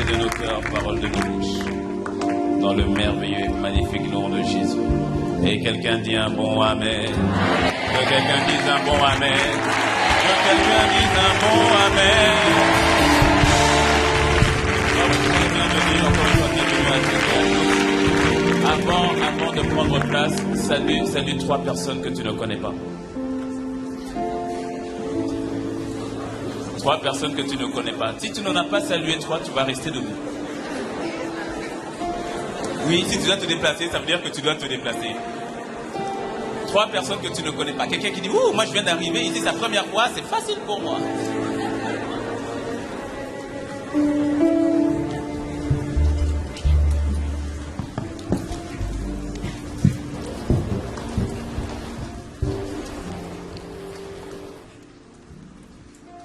pensées de nos cœurs, paroles de nos bouches, dans le merveilleux et magnifique nom de Jésus. Et quelqu'un dit un bon Amen. Que quelqu'un dise un bon Amen. Que quelqu'un dise un bon Amen. Avant de prendre place, salue 3 personnes que tu ne connais pas. 3 personnes que tu ne connais pas. Si tu n'en as pas salué 3, tu vas rester debout. Oui, si tu dois te déplacer, ça veut dire que tu dois te déplacer. 3 personnes que tu ne connais pas. Quelqu'un qui dit, ouh, moi je viens d'arriver ici, c'est la première fois, c'est facile pour moi.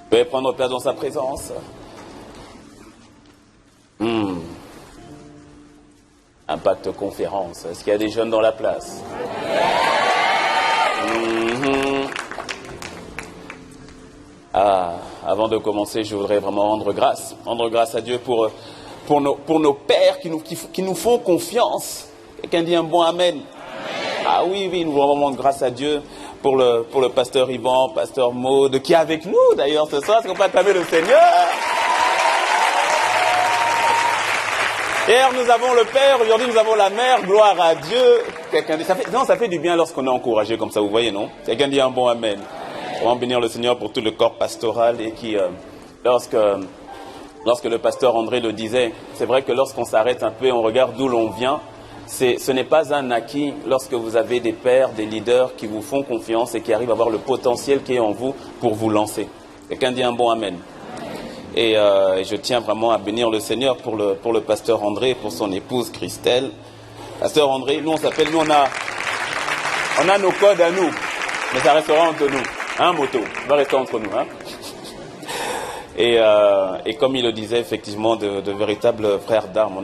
Veuillez prendre place dans sa présence. Impact conférence. Est-ce qu'il y a des jeunes dans la place? Avant de commencer, je voudrais vraiment rendre grâce à Dieu pour nos pères qui nous font confiance. Quelqu'un dit un bon Amen. Ah oui, nous voulons vraiment rendre grâce à Dieu pour le pasteur Yvan, pasteur Maud, qui est avec nous d'ailleurs ce soir. Est-ce qu'on peut acclamer le Seigneur? Hier, nous avons le Père, aujourd'hui, nous avons la Mère, gloire à Dieu. Quelqu'un dit, ça fait du bien lorsqu'on est encouragé comme ça, vous voyez, non? Quelqu'un dit un bon Amen. On va bénir le Seigneur pour tout le corps pastoral et qui, lorsque le pasteur André le disait, c'est vrai que lorsqu'on s'arrête un peu et on regarde d'où l'on vient, ce n'est pas un acquis lorsque vous avez des pères, des leaders qui vous font confiance et qui arrivent à voir le potentiel qui est en vous pour vous lancer. Quelqu'un dit un bon Amen. Et je tiens vraiment à bénir le Seigneur pour le pasteur André et pour son épouse Christelle. Pasteur André, nous on a nos codes à nous, mais ça restera entre nous. Hein, moto, ça va rester entre nous. Hein. Et comme il le disait, effectivement, de véritables frères d'armes,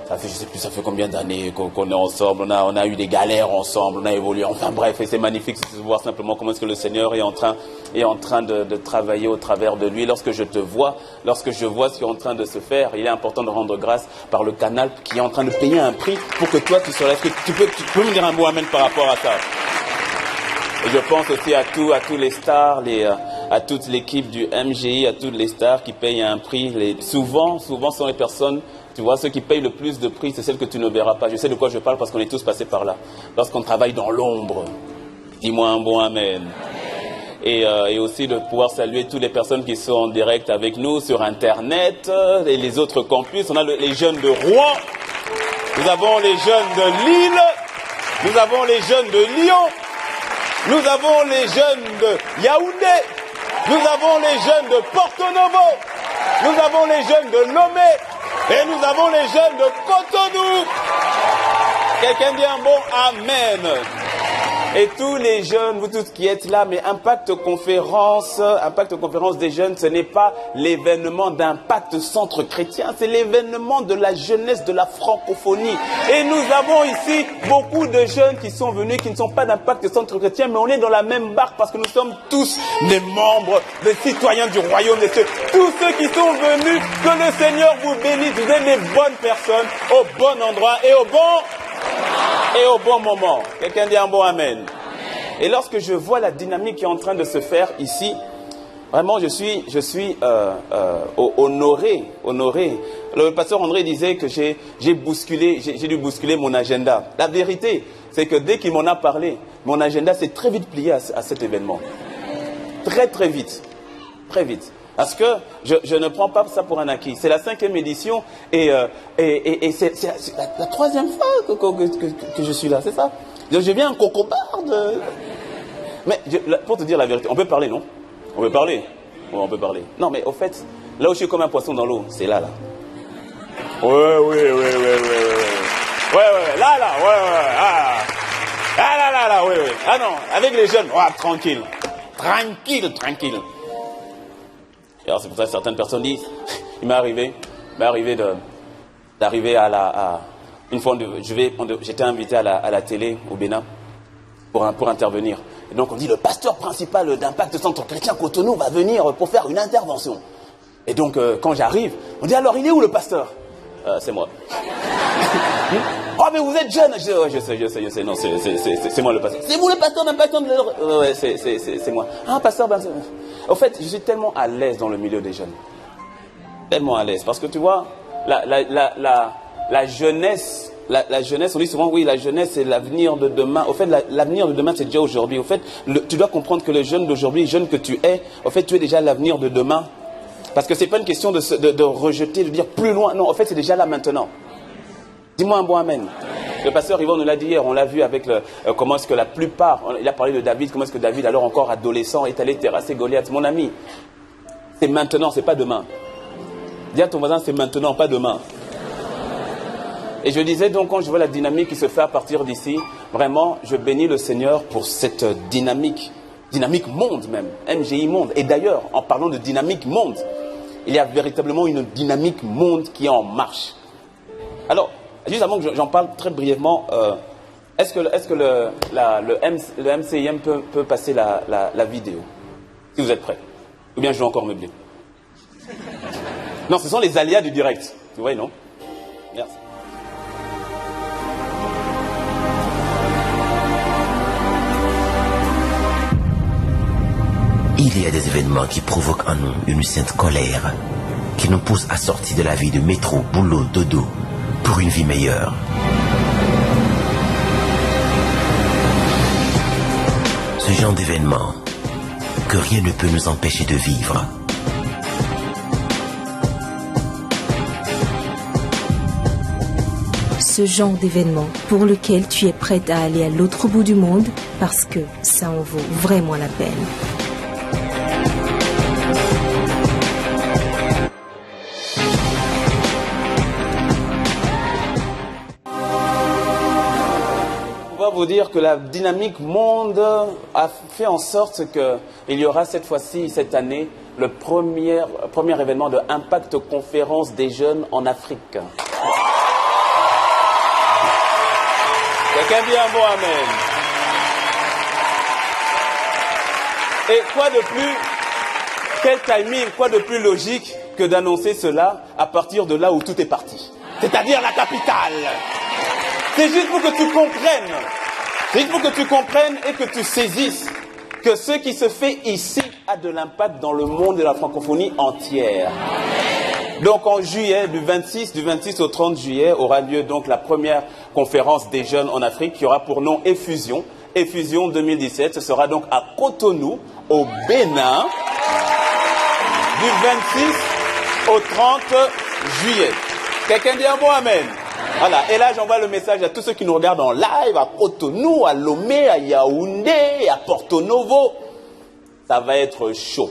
ça fait, je sais plus, ça fait combien d'années qu'on est ensemble, on a eu des galères ensemble, on a évolué, enfin bref, et c'est magnifique de voir simplement comment est-ce que le Seigneur est en train de travailler au travers de lui. Lorsque je vois ce qui est en train de se faire, il est important de rendre grâce par le canal qui est en train de payer un prix pour que toi tu sois là. Tu peux me dire un mot Amen par rapport à ça? Et je pense aussi à tous les stars, à toute l'équipe du MGI, à toutes les stars qui payent un prix. Souvent sont les personnes, tu vois, ceux qui payent le plus de prix, c'est celles que tu ne verras pas. Je sais de quoi je parle parce qu'on est tous passés par là. Lorsqu'on travaille dans l'ombre, dis-moi un bon Amen. Et aussi de pouvoir saluer toutes les personnes qui sont en direct avec nous sur Internet et les autres campus. On a les jeunes de Rouen, nous avons les jeunes de Lille, nous avons les jeunes de Lyon, nous avons les jeunes de Yaoundé, nous avons les jeunes de Porto Novo, nous avons les jeunes de Lomé et nous avons les jeunes de Cotonou. Quelqu'un dit un bon Amen. Et tous les jeunes, vous tous qui êtes là, mais Impact Conférence des jeunes, ce n'est pas l'événement d'Impact Centre Chrétien, c'est l'événement de la jeunesse de la francophonie. Et nous avons ici beaucoup de jeunes qui sont venus, qui ne sont pas d'Impact Centre Chrétien, mais on est dans la même barque parce que nous sommes tous des membres, des citoyens du royaume des cieux. Tous ceux qui sont venus, que le Seigneur vous bénisse, vous êtes les bonnes personnes, au bon endroit et au bon moment. Quelqu'un dit un bon Amen. Et lorsque je vois la dynamique qui est en train de se faire ici, vraiment je suis honoré. Le pasteur André disait que j'ai dû bousculer mon agenda. La vérité, c'est que dès qu'il m'en a parlé, mon agenda s'est très vite plié à cet événement. Très vite. Parce que je ne prends pas ça pour un acquis. C'est la 5e édition et c'est la 3e fois que je suis là, c'est ça? Je viens en cocobarde. Mais pour te dire la vérité, on peut parler, non? On peut parler. Ouais, on peut parler. Non, mais au fait, là où je suis comme un poisson dans l'eau, c'est là. Ouais. Là. Ouais. Ah non, avec les jeunes, tranquille. Et alors c'est pour ça que certaines personnes disent, il m'est arrivé d'arriver une fois, j'étais invité à la télé au Bénin pour intervenir. Et donc on dit, le pasteur principal d'Impact Centre Chrétien Cotonou va venir pour faire une intervention. Et donc quand j'arrive, On dit alors, il est où le pasteur? C'est moi. Oh, mais vous êtes jeune. Je dis, oh, je sais. Non, c'est moi le pasteur. C'est vous le pasteur d'un pasteur de... Ouais, c'est moi. Ah, pasteur, ben... Au fait, je suis tellement à l'aise dans le milieu des jeunes. Tellement à l'aise. Parce que tu vois, la jeunesse... La jeunesse, on dit souvent, oui, la jeunesse, c'est l'avenir de demain. Au fait, l'avenir de demain, c'est déjà aujourd'hui. Au fait, tu dois comprendre que le jeune d'aujourd'hui, le jeune que tu es, au fait, tu es déjà l'avenir de demain. Parce que ce n'est pas une question de rejeter, de dire plus loin. Non, en fait, c'est déjà là maintenant. Dis-moi un bon amen. Le pasteur Yvon nous l'a dit hier, on l'a vu avec comment est-ce que la plupart, il a parlé de David, comment est-ce que David, alors encore adolescent, est allé terrasser Goliath. Mon ami, c'est maintenant, c'est pas demain. Dis à ton voisin, c'est maintenant, pas demain. Et je disais donc, quand je vois la dynamique qui se fait à partir d'ici, vraiment, je bénis le Seigneur pour cette dynamique monde même, MGI monde. Et d'ailleurs, en parlant de dynamique monde, il y a véritablement une dynamique monde qui est en marche. Alors, juste avant que j'en parle très brièvement, est-ce que le MCIM peut passer la vidéo? Si vous êtes prêts. Ou bien je vais encore meubler. Non, ce sont les aléas du direct. Vous voyez, non? Merci. Il y a des événements qui provoquent en nous une sainte colère, qui nous poussent à sortir de la vie de métro, boulot, dodo, pour une vie meilleure. Ce genre d'événement, que rien ne peut nous empêcher de vivre. Ce genre d'événement pour lequel tu es prête à aller à l'autre bout du monde parce que ça en vaut vraiment la peine. On va vous dire que la dynamique monde a fait en sorte qu'il y aura cette fois-ci, cette année, le premier événement de Impact Conférence des jeunes en Afrique. Quelqu'un dit un mot amen. Et quoi de plus, quel timing, quoi de plus logique que d'annoncer cela à partir de là où tout est parti. C'est-à-dire la capitale. C'est juste pour que tu comprennes. C'est juste pour que tu comprennes et que tu saisisses que ce qui se fait ici a de l'impact dans le monde de la francophonie entière. Donc en juillet, du 26 au 30 juillet, aura lieu donc la première conférence des jeunes en Afrique qui aura pour nom Effusion. Effusion 2017, ce sera donc à Cotonou, au Bénin, du 26 au 30 juillet. Quelqu'un dit un mot amen. Voilà, et là j'envoie le message à tous ceux qui nous regardent en live, à Cotonou, à Lomé, à Yaoundé, à Porto Novo. Ça va être chaud.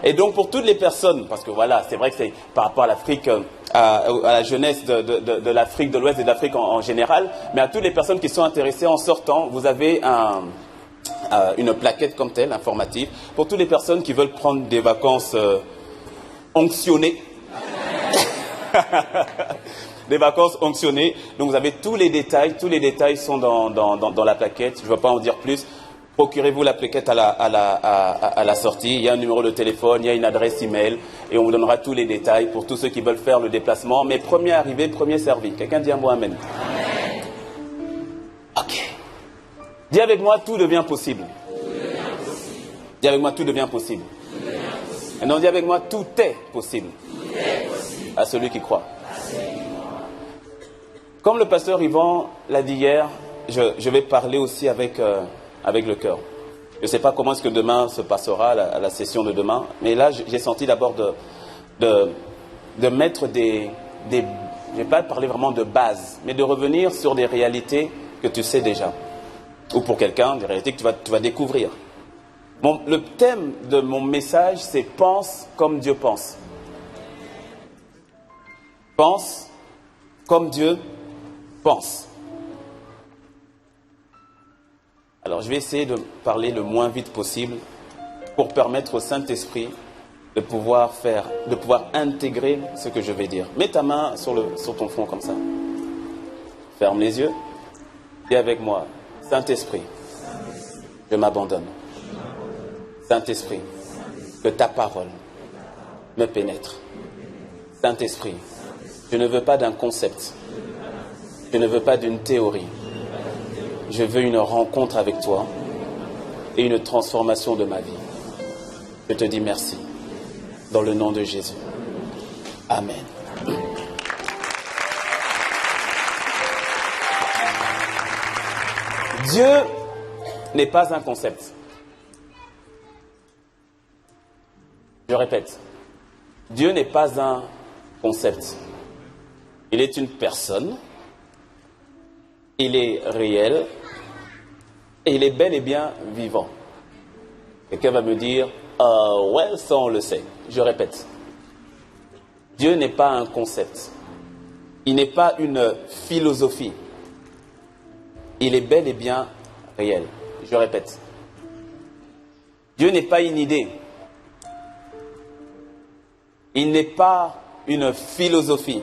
Et donc pour toutes les personnes, parce que voilà, c'est vrai que c'est par rapport à l'Afrique, à la jeunesse de l'Afrique de l'Ouest et de l'Afrique en général, mais à toutes les personnes qui sont intéressées en sortant, vous avez une plaquette comme telle, informative, pour toutes les personnes qui veulent prendre des vacances onctionnées. Des vacances onctionnées. Donc vous avez tous les détails sont dans la plaquette, je ne vais pas en dire plus. Procurez-vous la plaquette à la sortie. Il y a un numéro de téléphone, il y a une adresse email et on vous donnera tous les détails pour tous ceux qui veulent faire le déplacement. Mais premier arrivé, premier servi. Quelqu'un dit un mot amen. Amen. Ok. Dis avec moi, tout devient possible. Dis avec moi, tout devient possible. Et non, dis avec moi, tout est possible. À celui qui croit. Comme le pasteur Yvan l'a dit hier, je vais parler aussi avec le cœur. Je ne sais pas comment est-ce que demain se passera, la session de demain, mais là, j'ai senti d'abord de mettre je ne vais pas parler vraiment de base, mais de revenir sur des réalités que tu sais déjà. Ou pour quelqu'un, des réalités que tu vas découvrir. Le thème de mon message, c'est « Pense comme Dieu pense ». Pense comme Dieu pense. Alors, je vais essayer de parler le moins vite possible pour permettre au Saint-Esprit de pouvoir intégrer ce que je vais dire. Mets ta main sur ton front comme ça. Ferme les yeux. Dis avec moi, Saint-Esprit, je m'abandonne. Saint-Esprit, que ta parole me pénètre. Saint-Esprit, je ne veux pas d'un concept. Je ne veux pas d'une théorie. Je veux une rencontre avec toi et une transformation de ma vie. Je te dis merci. Dans le nom de Jésus. Amen. Dieu n'est pas un concept. Je répète, Dieu n'est pas un concept. Il est une personne, il est réel et il est bel et bien vivant. Quelqu'un va me dire, ouais, ça on le sait. Je répète, Dieu n'est pas un concept. Il n'est pas une philosophie. Il est bel et bien réel. Je répète, Dieu n'est pas une idée. Il n'est pas une philosophie.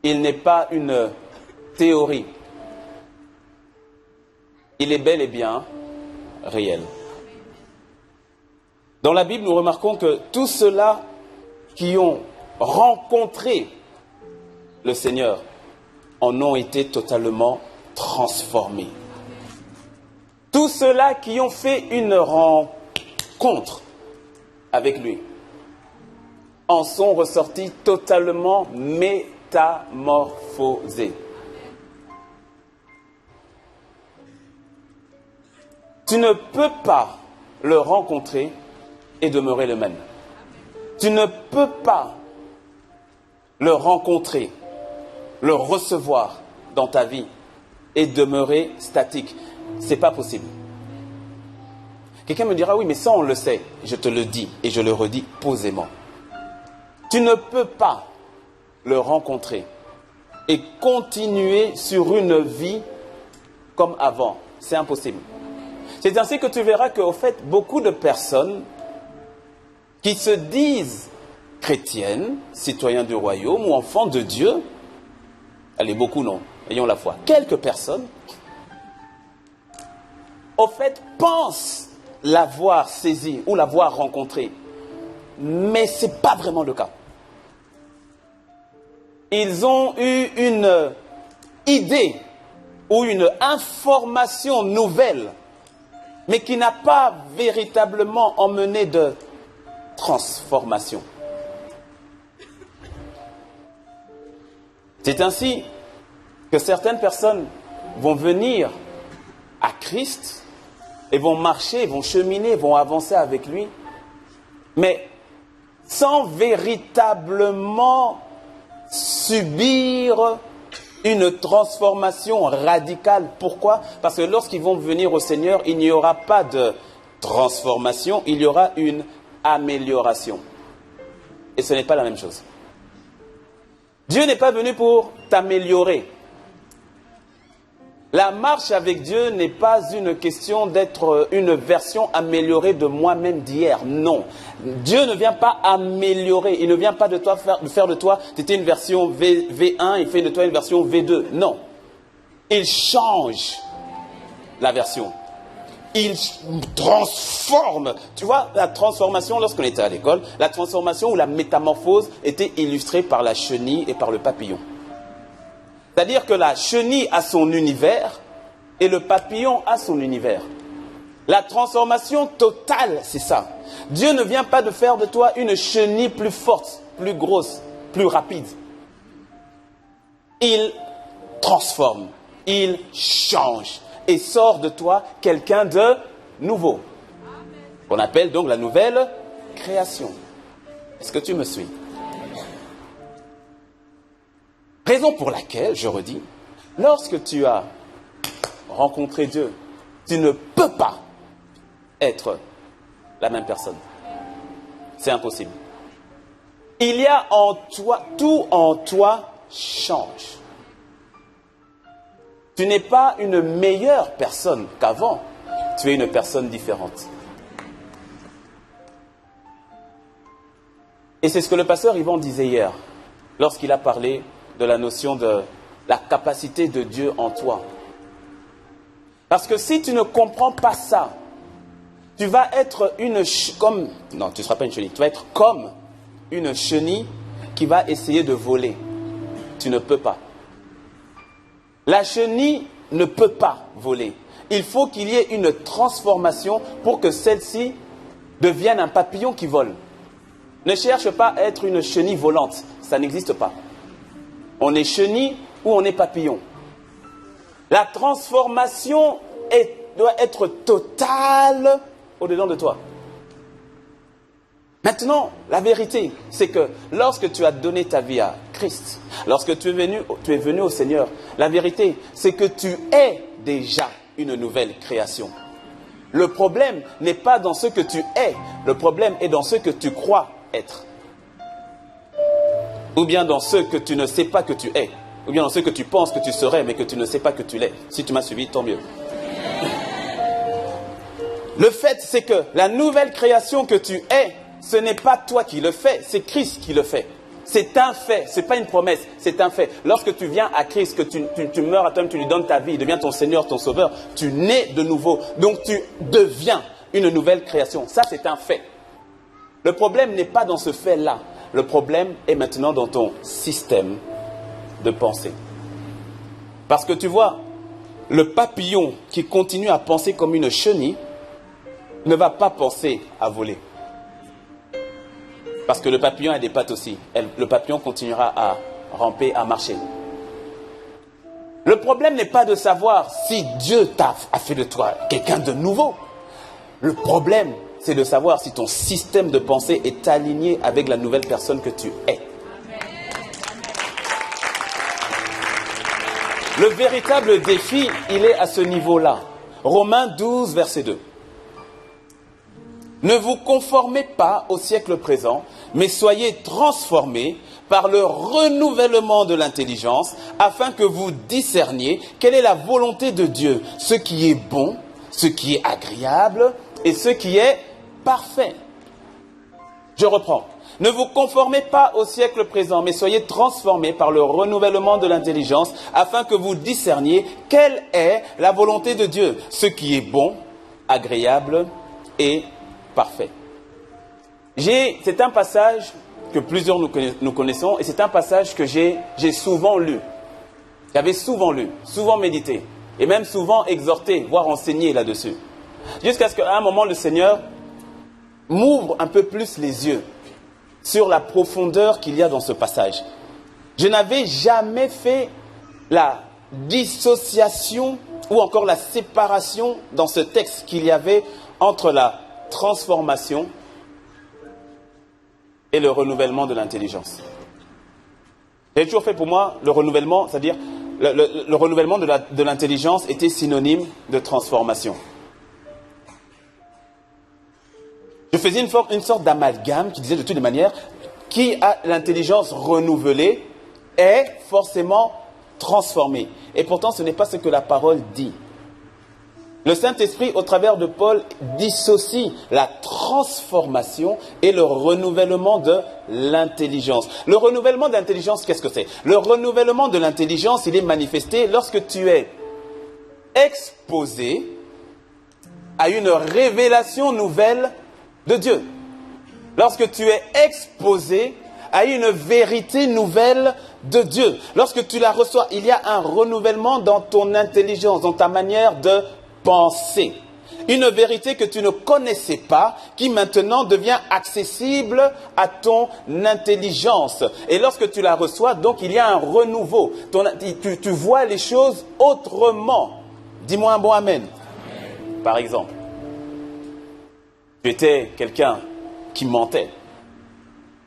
Il n'est pas une théorie. Il est bel et bien réel. Dans la Bible, nous remarquons que tous ceux-là qui ont rencontré le Seigneur en ont été totalement transformés. Tous ceux-là qui ont fait une rencontre avec lui en sont ressortis totalement métamorphosés. Tu ne peux pas le rencontrer et demeurer le même. Tu ne peux pas le rencontrer, le recevoir dans ta vie et demeurer statique. C'est pas possible. Quelqu'un me dira, oui, mais ça on le sait. Je te le dis et je le redis posément. Tu ne peux pas le rencontrer et continuer sur une vie comme avant. C'est impossible. C'est ainsi que tu verras qu'au fait, beaucoup de personnes qui se disent chrétiennes, citoyens du royaume ou enfants de Dieu, allez, beaucoup non, ayons la foi, quelques personnes, au fait, pensent l'avoir saisi ou l'avoir rencontré. Mais ce n'est pas vraiment le cas. Ils ont eu une idée ou une information nouvelle, mais qui n'a pas véritablement emmené de transformation. C'est ainsi que certaines personnes vont venir à Christ et vont marcher, vont cheminer, vont avancer avec lui, mais sans véritablement subir une transformation radicale. Pourquoi? Parce que lorsqu'ils vont venir au Seigneur, il n'y aura pas de transformation, il y aura une amélioration. Et ce n'est pas la même chose. Dieu n'est pas venu pour t'améliorer. La marche avec Dieu n'est pas une question d'être une version améliorée de moi-même d'hier. Non. Dieu ne vient pas améliorer. Il ne vient pas de toi faire de toi, tu étais une version V1, il fait de toi une version V2. Non. Il change la version. Il transforme. Tu vois, la transformation, lorsqu'on était à l'école, la transformation ou la métamorphose était illustrée par la chenille et par le papillon. C'est-à-dire que la chenille a son univers et le papillon a son univers. La transformation totale, c'est ça. Dieu ne vient pas de faire de toi une chenille plus forte, plus grosse, plus rapide. Il transforme, il change et sort de toi quelqu'un de nouveau. On appelle donc la nouvelle création. Est-ce que tu me suis ? Raison pour laquelle, je redis, lorsque tu as rencontré Dieu, tu ne peux pas être la même personne. C'est impossible. Il y a en toi, tout en toi change. Tu n'es pas une meilleure personne qu'avant, tu es une personne différente. Et c'est ce que le pasteur Yvan disait hier, lorsqu'il a parlé de la notion de la capacité de Dieu en toi. Parce que si tu ne comprends pas ça, tu vas être comme... Non, tu ne seras pas une chenille. Tu vas être comme une chenille qui va essayer de voler. Tu ne peux pas. La chenille ne peut pas voler. Il faut qu'il y ait une transformation pour que celle-ci devienne un papillon qui vole. Ne cherche pas à être une chenille volante. Ça n'existe pas. On est chenille ou on est papillon. La transformation doit être totale au-dedans de toi. Maintenant, la vérité, c'est que lorsque tu as donné ta vie à Christ, lorsque tu es venu au Seigneur, la vérité, c'est que tu es déjà une nouvelle création. Le problème n'est pas dans ce que tu es, le problème est dans ce que tu crois être. Ou bien dans ce que tu ne sais pas que tu es, ou bien dans ce que tu penses que tu serais, mais que tu ne sais pas que tu l'es. Si tu m'as suivi, tant mieux. Le fait, c'est que la nouvelle création que tu es, ce n'est pas toi qui le fais, c'est Christ qui le fait. C'est un fait, ce n'est pas une promesse, c'est un fait. Lorsque tu viens à Christ, que tu meurs à toi-même, tu lui donnes ta vie, il devient ton Seigneur, ton Sauveur, tu nais de nouveau. Donc tu deviens une nouvelle création. Ça, c'est un fait. Le problème n'est pas dans ce fait-là. Le problème est maintenant dans ton système de pensée. Parce que tu vois, le papillon qui continue à penser comme une chenille ne va pas penser à voler. Parce que le papillon a des pattes aussi. Le papillon continuera à ramper, à marcher. Le problème n'est pas de savoir si Dieu a fait de toi quelqu'un de nouveau. Le problème, c'est de savoir si ton système de pensée est aligné avec la nouvelle personne que tu es. Le véritable défi, il est à ce niveau-là. Romains 12, verset 2. Ne vous conformez pas au siècle présent, mais soyez transformés par le renouvellement de l'intelligence, afin que vous discerniez quelle est la volonté de Dieu, ce qui est bon, ce qui est agréable et ce qui est parfait. Je reprends. Ne vous conformez pas au siècle présent, mais soyez transformés par le renouvellement de l'intelligence, afin que vous discerniez quelle est la volonté de Dieu, ce qui est bon, agréable et parfait. C'est un passage que plusieurs nous connaissons, et c'est un passage que j'ai souvent lu. J'avais souvent lu, souvent médité, et même souvent exhorté, voire enseigné là-dessus. Jusqu'à ce qu'à un moment, le Seigneur m'ouvre un peu plus les yeux sur la profondeur qu'il y a dans ce passage. Je n'avais jamais fait la dissociation ou encore la séparation dans ce texte qu'il y avait entre la transformation et le renouvellement de l'intelligence. J'ai toujours fait pour moi le renouvellement, c'est-à-dire le renouvellement de l'intelligence était synonyme de transformation. Je faisais une sorte d'amalgame qui disait de toutes les manières, qui a l'intelligence renouvelée est forcément transformé. Et pourtant, ce n'est pas ce que la parole dit. Le Saint-Esprit, au travers de Paul, dissocie la transformation et le renouvellement de l'intelligence. Le renouvellement de l'intelligence, qu'est-ce que c'est? Le renouvellement de l'intelligence, il est manifesté lorsque tu es exposé à une révélation nouvelle de Dieu. Lorsque tu es exposé à une vérité nouvelle de Dieu. Lorsque tu la reçois, il y a un renouvellement dans ton intelligence, dans ta manière de penser. Une vérité que tu ne connaissais pas, qui maintenant devient accessible à ton intelligence. Et lorsque tu la reçois, donc il y a un renouveau. Tu vois les choses autrement. Dis-moi un bon amen. Amen. Par exemple, tu étais quelqu'un qui mentait.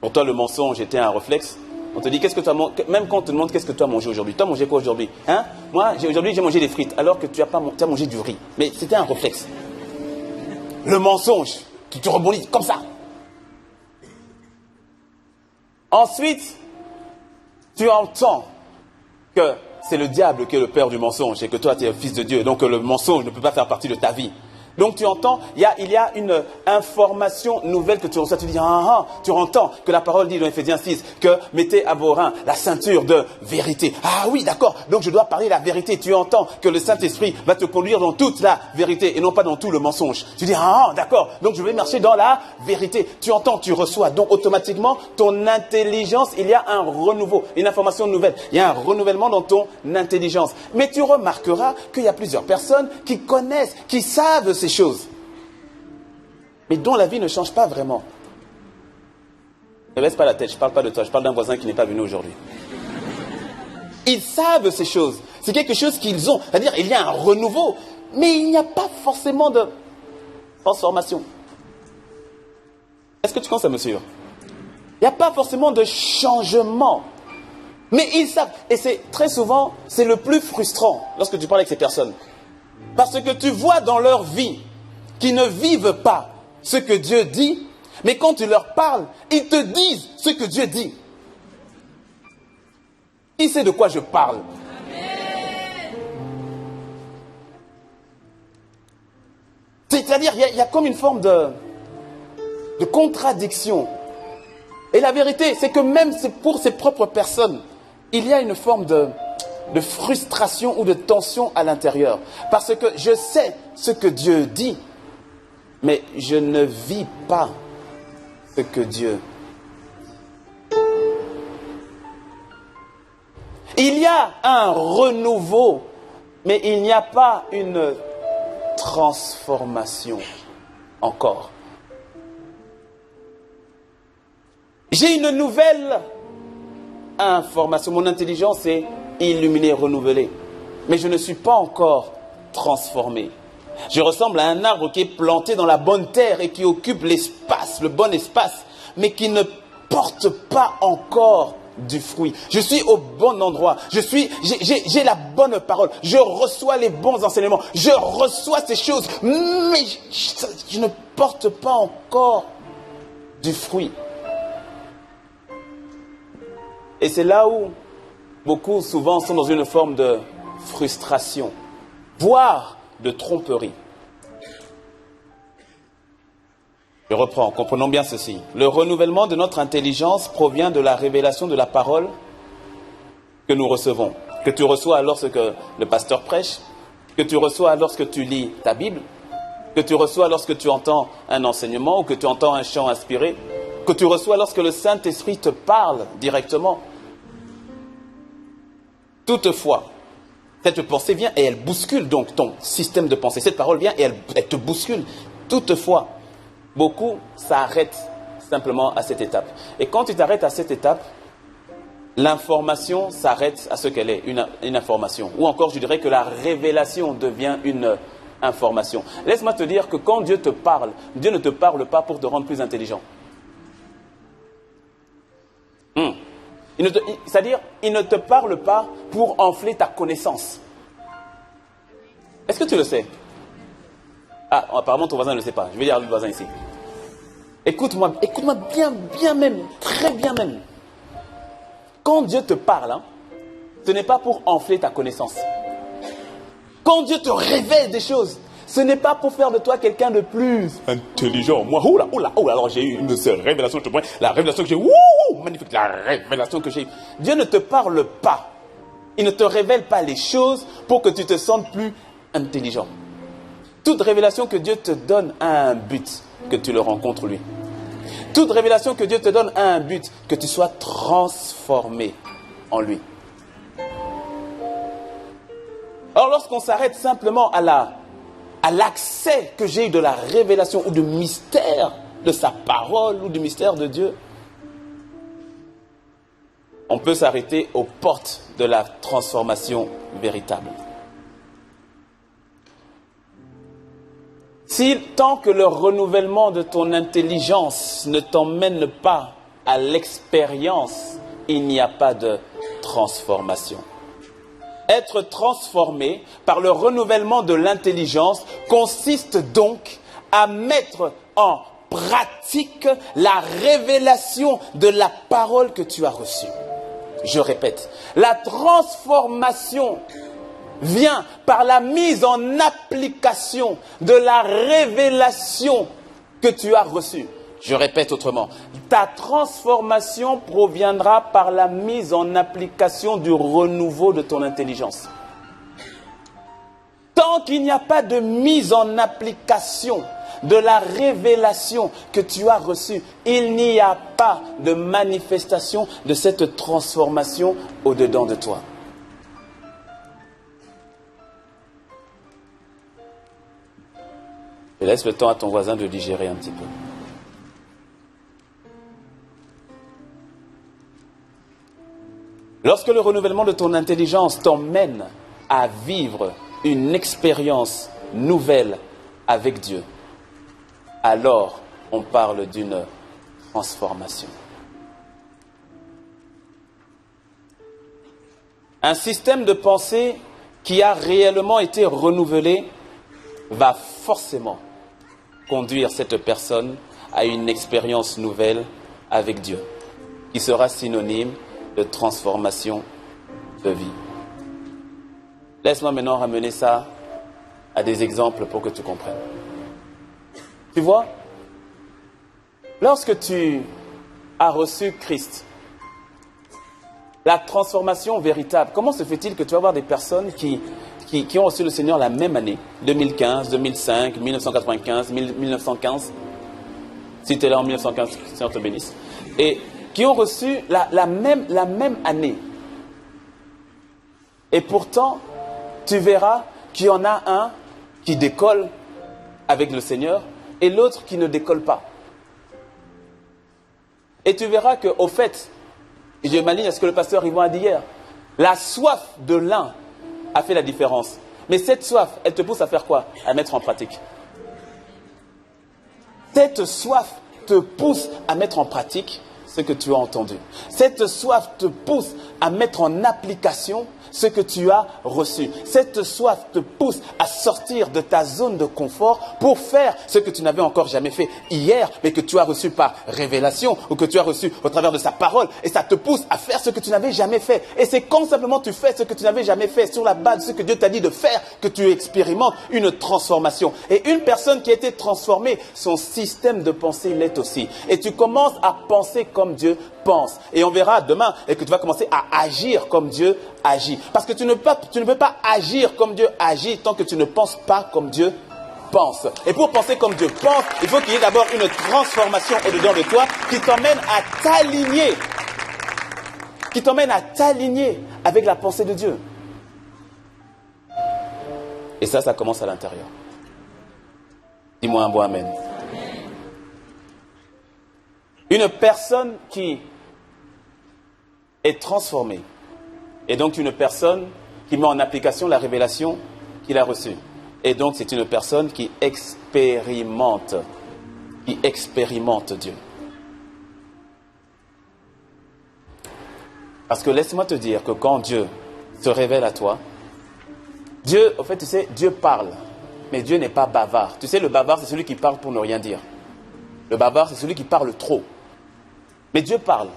Pour toi, le mensonge était un réflexe. On te dit, qu'est-ce que tu as mangé? Même quand on te demande, qu'est-ce que tu as mangé aujourd'hui? Tu as mangé quoi aujourd'hui? Hein? Moi, aujourd'hui, j'ai mangé des frites, alors que tu as mangé du riz. Mais c'était un réflexe. Le mensonge, tu te rebondis comme ça. Ensuite, tu entends que c'est le diable qui est le père du mensonge et que toi, tu es le fils de Dieu. Donc, le mensonge ne peut pas faire partie de ta vie. Donc tu entends, il y a une information nouvelle que tu reçois. Tu dis, tu entends que la parole dit dans Éphésiens 6 que mettez à vos reins la ceinture de vérité. Ah oui, d'accord, donc je dois parler la vérité. Tu entends que le Saint-Esprit va te conduire dans toute la vérité et non pas dans tout le mensonge. Tu dis, d'accord, donc je vais marcher dans la vérité. Tu entends, tu reçois. Donc automatiquement, ton intelligence, il y a un renouveau, une information nouvelle. Il y a un renouvellement dans ton intelligence. Mais tu remarqueras qu'il y a plusieurs personnes qui connaissent, qui savent ces choses, mais dont la vie ne change pas vraiment. Ne baisse pas la tête, je ne parle pas de toi, je parle d'un voisin qui n'est pas venu aujourd'hui. Ils savent ces choses, c'est quelque chose qu'ils ont, c'est-à-dire il y a un renouveau, mais il n'y a pas forcément de transformation. Est-ce que tu commences à me suivre? Il n'y a pas forcément de changement, mais ils savent, et c'est très souvent, c'est le plus frustrant lorsque tu parles avec ces personnes. Parce que tu vois dans leur vie qu'ils ne vivent pas ce que Dieu dit, mais quand tu leur parles, ils te disent ce que Dieu dit. Qui sait de quoi je parle? C'est-à-dire, il y a comme une forme de contradiction. Et la vérité, c'est que même pour ces propres personnes, il y a une forme de frustration ou de tension à l'intérieur. Parce que je sais ce que Dieu dit, mais je ne vis pas ce que Dieu dit. Il y a un renouveau, mais il n'y a pas une transformation encore. J'ai une nouvelle information. Mon intelligence est illuminée, renouvelée. Mais je ne suis pas encore transformé. Je ressemble à un arbre qui est planté dans la bonne terre et qui occupe l'espace, le bon espace, mais qui ne porte pas encore du fruit. Je suis au bon endroit. J'ai la bonne parole. Je reçois les bons enseignements. Je reçois ces choses, mais je ne porte pas encore du fruit. Et c'est là où beaucoup, souvent, sont dans une forme de frustration, voire de tromperie. Je reprends, comprenons bien ceci. Le renouvellement de notre intelligence provient de la révélation de la parole que nous recevons, que tu reçois lorsque le pasteur prêche, que tu reçois lorsque tu lis ta Bible, que tu reçois lorsque tu entends un enseignement ou que tu entends un chant inspiré, que tu reçois lorsque le Saint-Esprit te parle directement. Toutefois, cette pensée vient et elle bouscule donc ton système de pensée. Cette parole vient et elle te bouscule. Toutefois, beaucoup s'arrêtent simplement à cette étape. Et quand tu t'arrêtes à cette étape, l'information s'arrête à ce qu'elle est, une information. Ou encore, je dirais que la révélation devient une information. Laisse-moi te dire que quand Dieu te parle, Dieu ne te parle pas pour te rendre plus intelligent. C'est-à-dire, il ne te parle pas pour enfler ta connaissance. Est-ce que tu le sais? Ah, apparemment ton voisin ne le sait pas. Je vais dire à le voisin ici. Écoute-moi bien même, très bien même. Quand Dieu te parle, ce n'est pas pour enfler ta connaissance. Quand Dieu te révèle des choses, ce n'est pas pour faire de toi quelqu'un de plus intelligent. Moi, alors j'ai eu une révélation, je te prends, la révélation que j'ai eue, magnifique, la révélation que j'ai eue. Dieu ne te parle pas. Il ne te révèle pas les choses pour que tu te sentes plus intelligent. Toute révélation que Dieu te donne a un but, que tu le rencontres lui. Toute révélation que Dieu te donne a un but, que tu sois transformé en lui. Alors lorsqu'on s'arrête simplement à l'accès que j'ai eu de la révélation ou du mystère de sa parole ou du mystère de Dieu, on peut s'arrêter aux portes de la transformation véritable. Si tant que le renouvellement de ton intelligence ne t'emmène pas à l'expérience, il n'y a pas de transformation. Être transformé par le renouvellement de l'intelligence consiste donc à mettre en pratique la révélation de la parole que tu as reçue. Je répète, la transformation vient par la mise en application de la révélation que tu as reçue. Je répète autrement, ta transformation proviendra par la mise en application du renouveau de ton intelligence. Tant qu'il n'y a pas de mise en application de la révélation que tu as reçue, il n'y a pas de manifestation de cette transformation au-dedans de toi. Et laisse le temps à ton voisin de digérer un petit peu. Lorsque le renouvellement de ton intelligence t'emmène à vivre une expérience nouvelle avec Dieu, alors on parle d'une transformation. Un système de pensée qui a réellement été renouvelé va forcément conduire cette personne à une expérience nouvelle avec Dieu, qui sera synonyme de transformation de vie. Laisse-moi maintenant ramener ça à des exemples pour que tu comprennes. Tu vois, lorsque tu as reçu Christ, la transformation véritable, comment se fait-il que tu vas voir des personnes qui ont reçu le Seigneur la même année, 2015, 2005, 1995, 1915, si tu es là en 1915, que le Seigneur te bénisse, et qui ont reçu la même année. Et pourtant, tu verras qu'il y en a un qui décolle avec le Seigneur et l'autre qui ne décolle pas. Et tu verras qu'au fait, et je m'aligne à ce que le pasteur Yvon a dit hier, la soif de l'un a fait la différence. Mais cette soif, elle te pousse à faire quoi? À mettre en pratique. Cette soif te pousse à mettre en pratique ce que tu as entendu. Cette soif te pousse à mettre en application ce que tu as reçu. Cette soif te pousse à sortir de ta zone de confort pour faire ce que tu n'avais encore jamais fait hier, mais que tu as reçu par révélation ou que tu as reçu au travers de sa parole. Et ça te pousse à faire ce que tu n'avais jamais fait. Et c'est quand simplement tu fais ce que tu n'avais jamais fait sur la base de ce que Dieu t'a dit de faire que tu expérimentes une transformation. Et une personne qui a été transformée, son système de pensée l'est aussi. Et tu commences à penser comme Dieu pense. Et on verra demain et que tu vas commencer à agir comme Dieu agit. Parce que tu ne peux pas agir comme Dieu agit tant que tu ne penses pas comme Dieu pense. Et pour penser comme Dieu pense, il faut qu'il y ait d'abord une transformation au-dedans de toi qui t'emmène à t'aligner avec la pensée de Dieu. Et ça commence à l'intérieur. Dis-moi un bon amen. Une personne qui est transformée est donc une personne qui met en application la révélation qu'il a reçue. Et donc c'est une personne qui expérimente Dieu. Parce que laisse-moi te dire que quand Dieu se révèle à toi, Dieu, en fait, tu sais, Dieu parle, mais Dieu n'est pas bavard. Tu sais, le bavard, c'est celui qui parle pour ne rien dire. Le bavard, c'est celui qui parle trop. Mais Dieu parle.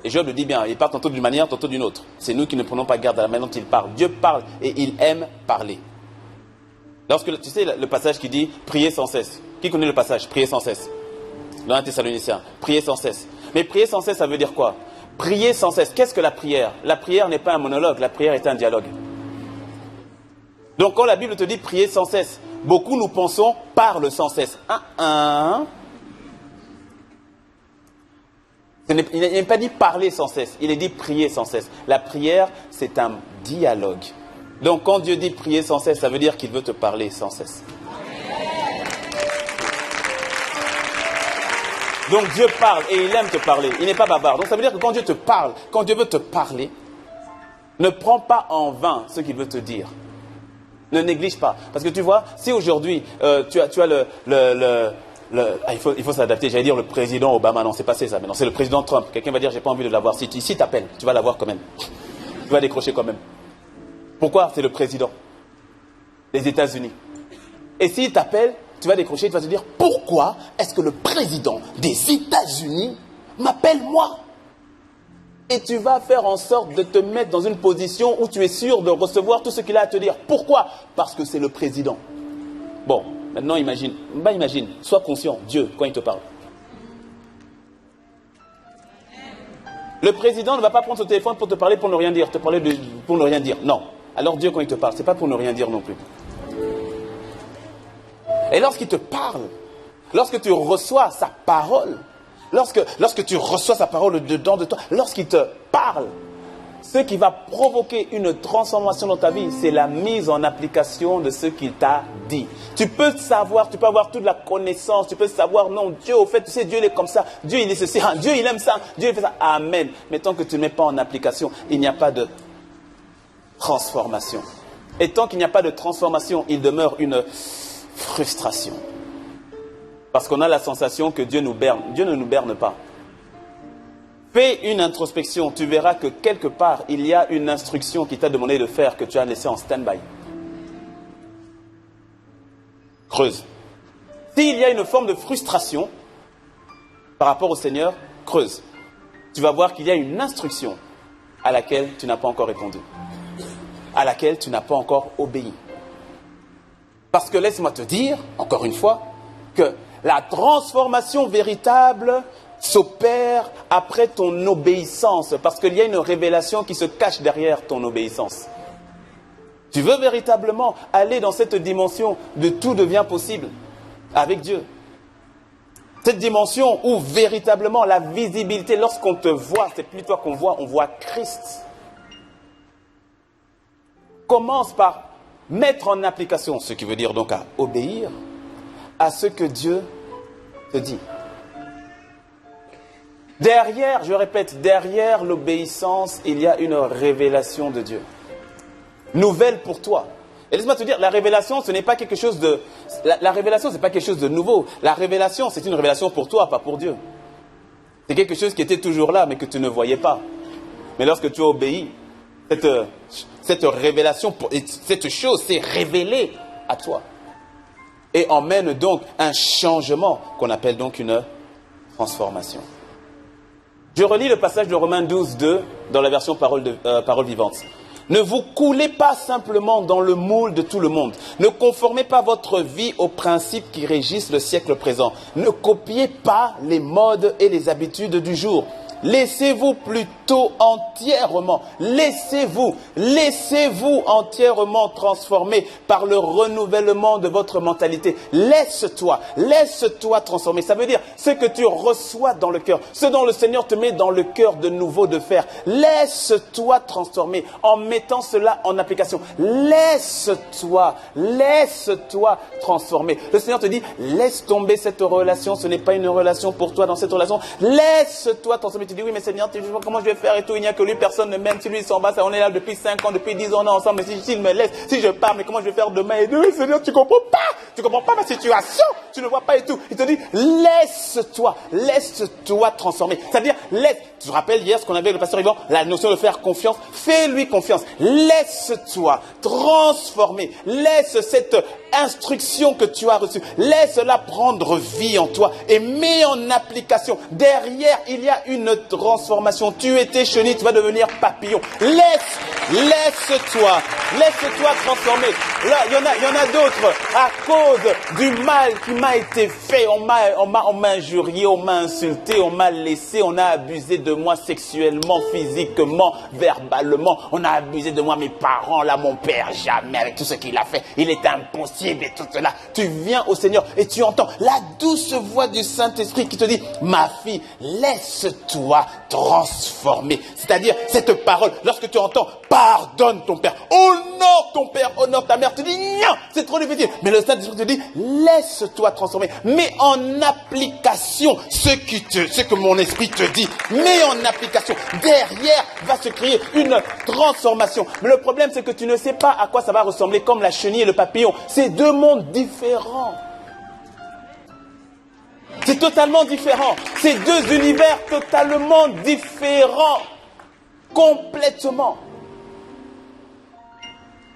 Et Job le dit bien, il parle tantôt d'une manière, tantôt d'une autre. C'est nous qui ne prenons pas garde à la manière dont il parle. Dieu parle et il aime parler. Lorsque, tu sais, le passage qui dit « priez sans cesse ». Qui connaît le passage « priez sans cesse » dans 1 Thessaloniciens, « priez sans cesse ». Mais prier sans cesse, ça veut dire quoi? Prier sans cesse. Qu'est-ce que la prière? La prière n'est pas un monologue, la prière est un dialogue. Donc quand la Bible te dit « prier sans cesse », beaucoup nous pensons « parle sans cesse ». Il n'est pas dit parler sans cesse, il est dit prier sans cesse. La prière, c'est un dialogue. Donc quand Dieu dit prier sans cesse, ça veut dire qu'il veut te parler sans cesse. Donc Dieu parle et il aime te parler, il n'est pas bavard. Donc ça veut dire que quand Dieu te parle, quand Dieu veut te parler, ne prends pas en vain ce qu'il veut te dire. Ne néglige pas. Parce que tu vois, si aujourd'hui tu as il faut s'adapter. J'allais dire le président Obama. Non, c'est passé ça. Maintenant, c'est le président Trump. Quelqu'un va dire, j'ai pas envie de l'avoir. Si t'appelles, tu vas l'avoir quand même. Tu vas décrocher quand même. Pourquoi? C'est le président des États-Unis. Et s'il t'appelle, tu vas décrocher, tu vas te dire, pourquoi est-ce que le président des États-Unis m'appelle moi? Et tu vas faire en sorte de te mettre dans une position où tu es sûr de recevoir tout ce qu'il a à te dire. Pourquoi? Parce que c'est le président. Bon, maintenant imagine, sois conscient, Dieu, quand il te parle. Le président ne va pas prendre son téléphone pour te parler pour ne rien dire, pour ne rien dire. Non. Alors Dieu, quand il te parle, c'est pas pour ne rien dire non plus. Et lorsqu'il te parle, lorsque tu reçois sa parole, lorsque tu reçois sa parole dedans de toi, lorsqu'il te parle, ce qui va provoquer une transformation dans ta vie, c'est la mise en application de ce qu'il t'a dit. Tu peux savoir, tu peux avoir toute la connaissance, tu peux savoir, non, Dieu, au fait, tu sais, Dieu, il est comme ça, Dieu, il est ceci, Dieu, il aime ça, Dieu, il fait ça. Amen. Mais tant que tu ne mets pas en application, il n'y a pas de transformation. Et tant qu'il n'y a pas de transformation, il demeure une frustration. Parce qu'on a la sensation que Dieu nous berne. Dieu ne nous berne pas. Fais une introspection, tu verras que quelque part, il y a une instruction qui t'a demandé de faire que tu as laissée en stand-by. Creuse. S'il y a une forme de frustration par rapport au Seigneur, creuse. Tu vas voir qu'il y a une instruction à laquelle tu n'as pas encore répondu, à laquelle tu n'as pas encore obéi. Parce que laisse-moi te dire, encore une fois, que la transformation véritable s'opère après ton obéissance, parce qu'il y a une révélation qui se cache derrière ton obéissance. Tu veux véritablement aller dans cette dimension de tout devient possible avec Dieu. Cette dimension où véritablement la visibilité, lorsqu'on te voit, c'est plus toi qu'on voit, on voit Christ. Commence par mettre en application, ce qui veut dire donc à obéir à ce que Dieu te dit. Derrière, je répète, derrière l'obéissance, il y a une révélation de Dieu. Nouvelle pour toi. Et laisse-moi te dire, la révélation, ce n'est pas quelque chose de... La révélation, ce n'est pas quelque chose de nouveau. La révélation, c'est une révélation pour toi, pas pour Dieu. C'est quelque chose qui était toujours là, mais que tu ne voyais pas. Mais lorsque tu as obéi, cette révélation, cette chose s'est révélée à toi. Et emmène donc un changement qu'on appelle donc une transformation. Je relis le passage de Romains 12, 2 dans la version parole vivante. Ne vous coulez pas simplement dans le moule de tout le monde. Ne conformez pas votre vie aux principes qui régissent le siècle présent. Ne copiez pas les modes et les habitudes du jour. Laissez-vous plutôt entièrement, laissez-vous entièrement transformer par le renouvellement de votre mentalité. Laisse-toi transformer. Ça veut dire ce que tu reçois dans le cœur, ce dont le Seigneur te met dans le cœur de nouveau de faire. Laisse-toi transformer en mettant cela en application. Laisse-toi transformer. Le Seigneur te dit, laisse tomber cette relation, ce n'est pas une relation pour toi dans cette relation. Laisse-toi transformer. Tu dis, oui, mais Seigneur, tu sais pas comment je vais faire et tout. Il n'y a que lui, personne ne m'aime. Si lui s'en va, on est là depuis 5 ans, depuis 10 ans, on est ensemble. Mais s'il me laisse, si je pars, mais comment je vais faire demain et deux? Seigneur, tu comprends pas ma situation. Tu ne vois pas et tout. Il te dit, laisse-toi transformer. C'est-à-dire, tu te rappelles hier ce qu'on avait avec le pasteur Yvan, la notion de faire confiance. Fais-lui confiance. Laisse-toi transformer. Laisse cette instruction que tu as reçue. Laisse-la prendre vie en toi et mets en application. Derrière, il y a une transformation. Tu étais chenille, tu vas devenir papillon. Laisse-toi transformer. Là, il y en a d'autres. À cause du mal qui m'a été fait, on m'a injurié, on m'a insulté, on m'a laissé, on a abusé de moi sexuellement, physiquement, verbalement. On a abusé de moi, mes parents, là, mon père, jamais, avec tout ce qu'il a fait. Il est impossible et tout cela. Tu viens au Seigneur et tu entends la douce voix du Saint-Esprit qui te dit, ma fille, laisse-toi transformer. C'est-à-dire, cette parole, lorsque tu entends, pardonne ton père, honore ton père, honore ta mère, tu dis, non, c'est trop difficile. Mais le Saint-Esprit te dit, laisse-toi transformer. Mets en application ce que mon esprit te dit. Mets en application. Derrière va se créer une transformation. Mais le problème, c'est que tu ne sais pas à quoi ça va ressembler, comme la chenille et le papillon. C'est deux mondes différents. C'est totalement différent. C'est deux univers totalement différents. Complètement.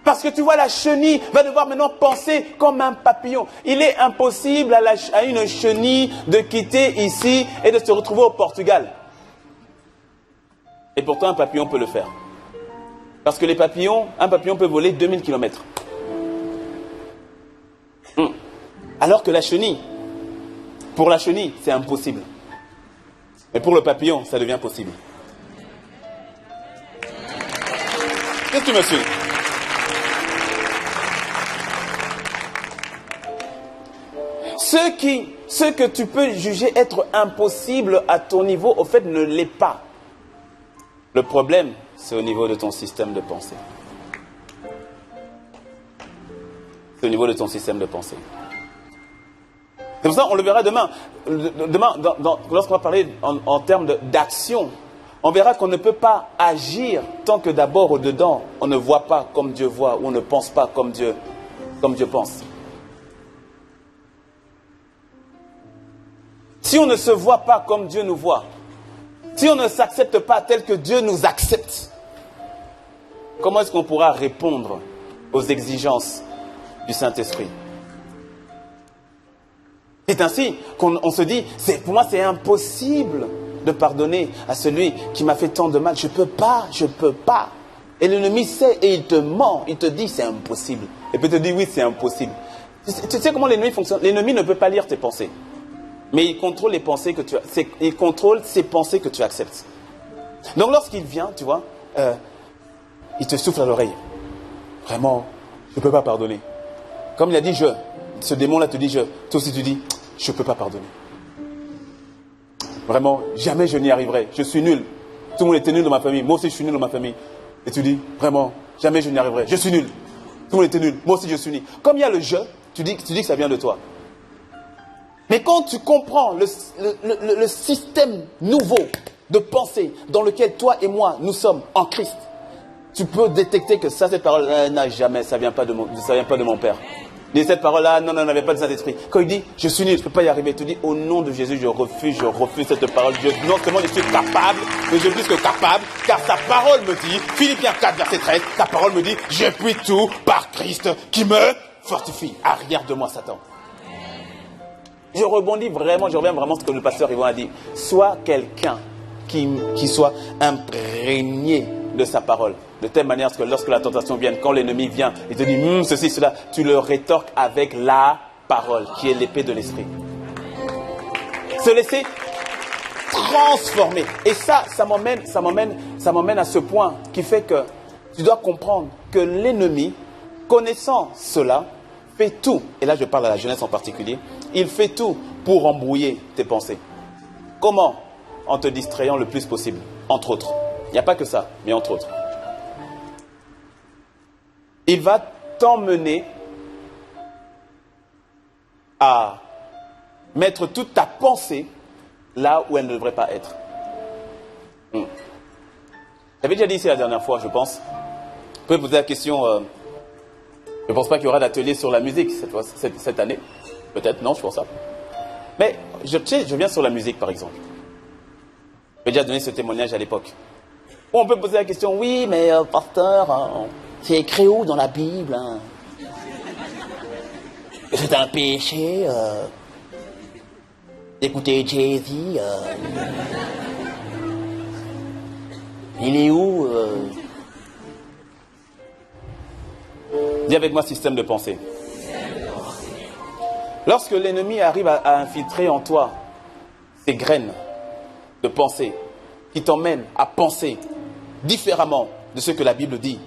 Parce que tu vois, la chenille va devoir maintenant penser comme un papillon. Il est impossible à une chenille de quitter ici et de se retrouver au Portugal. Et pourtant, un papillon peut le faire. Parce que un papillon peut voler 2000 km. Alors que la chenille, pour la chenille, c'est impossible. Mais pour le papillon, ça devient possible. Qu'est-ce que tu me suis? Ce que tu peux juger être impossible à ton niveau, au fait, ne l'est pas. Le problème, c'est au niveau de ton système de pensée. C'est au niveau de ton système de pensée. C'est pour ça qu'on le verra demain. Lorsqu'on va parler en termes d'action, on verra qu'on ne peut pas agir tant que d'abord au-dedans, on ne voit pas comme Dieu voit, ou on ne pense pas comme Dieu pense. Si on ne se voit pas comme Dieu nous voit, si on ne s'accepte pas tel que Dieu nous accepte, comment est-ce qu'on pourra répondre aux exigences du Saint-Esprit? C'est ainsi qu'on se dit, pour moi c'est impossible de pardonner à celui qui m'a fait tant de mal. Je peux pas. Et l'ennemi sait et il te ment, il te dit c'est impossible. Et puis il te dit oui c'est impossible. Tu sais comment l'ennemi fonctionne? L'ennemi ne peut pas lire tes pensées. Mais il contrôle les pensées que il contrôle ces pensées que tu acceptes. Donc lorsqu'il vient, tu vois, il te souffle à l'oreille. Vraiment, je ne peux pas pardonner. Comme il a dit je, ce démon-là te dit je, toi aussi tu dis, je ne peux pas pardonner. Vraiment, jamais je n'y arriverai. Je suis nul. Tout le monde était nul dans ma famille. Moi aussi je suis nul dans ma famille. Et tu dis, vraiment, jamais je n'y arriverai. Je suis nul. Tout le monde était nul. Moi aussi je suis nul. Comme il y a le je, tu dis que ça vient de toi. Mais quand tu comprends le système nouveau de pensée dans lequel toi et moi, nous sommes en Christ, tu peux détecter que cette parole-là, jamais, ça ne vient pas de mon Père. Et cette parole-là, non, n'avait pas de Saint-Esprit. Quand il dit, je suis nul, je ne peux pas y arriver, tu dis, au nom de Jésus, je refuse cette parole. Non seulement je suis capable, mais je suis plus que capable, car sa parole me dit, Philippiens 4, verset 13, sa parole me dit, je puis tout par Christ qui me fortifie. Arrière de moi, Satan. Je reviens vraiment à ce que le pasteur Yvon a dit. Sois quelqu'un qui soit imprégné de sa parole. De telle manière que lorsque la tentation vient, quand l'ennemi vient, il te dit ceci, cela, tu le rétorques avec la parole, qui est l'épée de l'esprit. Se laisser transformer. Et ça m'emmène à ce point qui fait que tu dois comprendre que l'ennemi, connaissant cela, fait tout, et là je parle à la jeunesse en particulier, il fait tout pour embrouiller tes pensées. Comment? En te distrayant le plus possible, entre autres. Il n'y a pas que ça, mais entre autres. Il va t'emmener à mettre toute ta pensée là où elle ne devrait pas être. J'avais déjà dit ici la dernière fois, je pense. Vous pouvez poser la question... je ne pense pas qu'il y aura d'atelier sur la musique cette année. Peut-être, non, je pense ça. Mais je viens sur la musique, par exemple. J'ai déjà donné ce témoignage à l'époque. On peut poser la question, oui, mais pasteur, c'est écrit où dans la Bible c'est un péché d'écouter Jay-Z. Il est où Dis avec moi système de pensée. Lorsque l'ennemi arrive à infiltrer en toi ces graines de pensée qui t'emmènent à penser différemment de ce que la Bible dit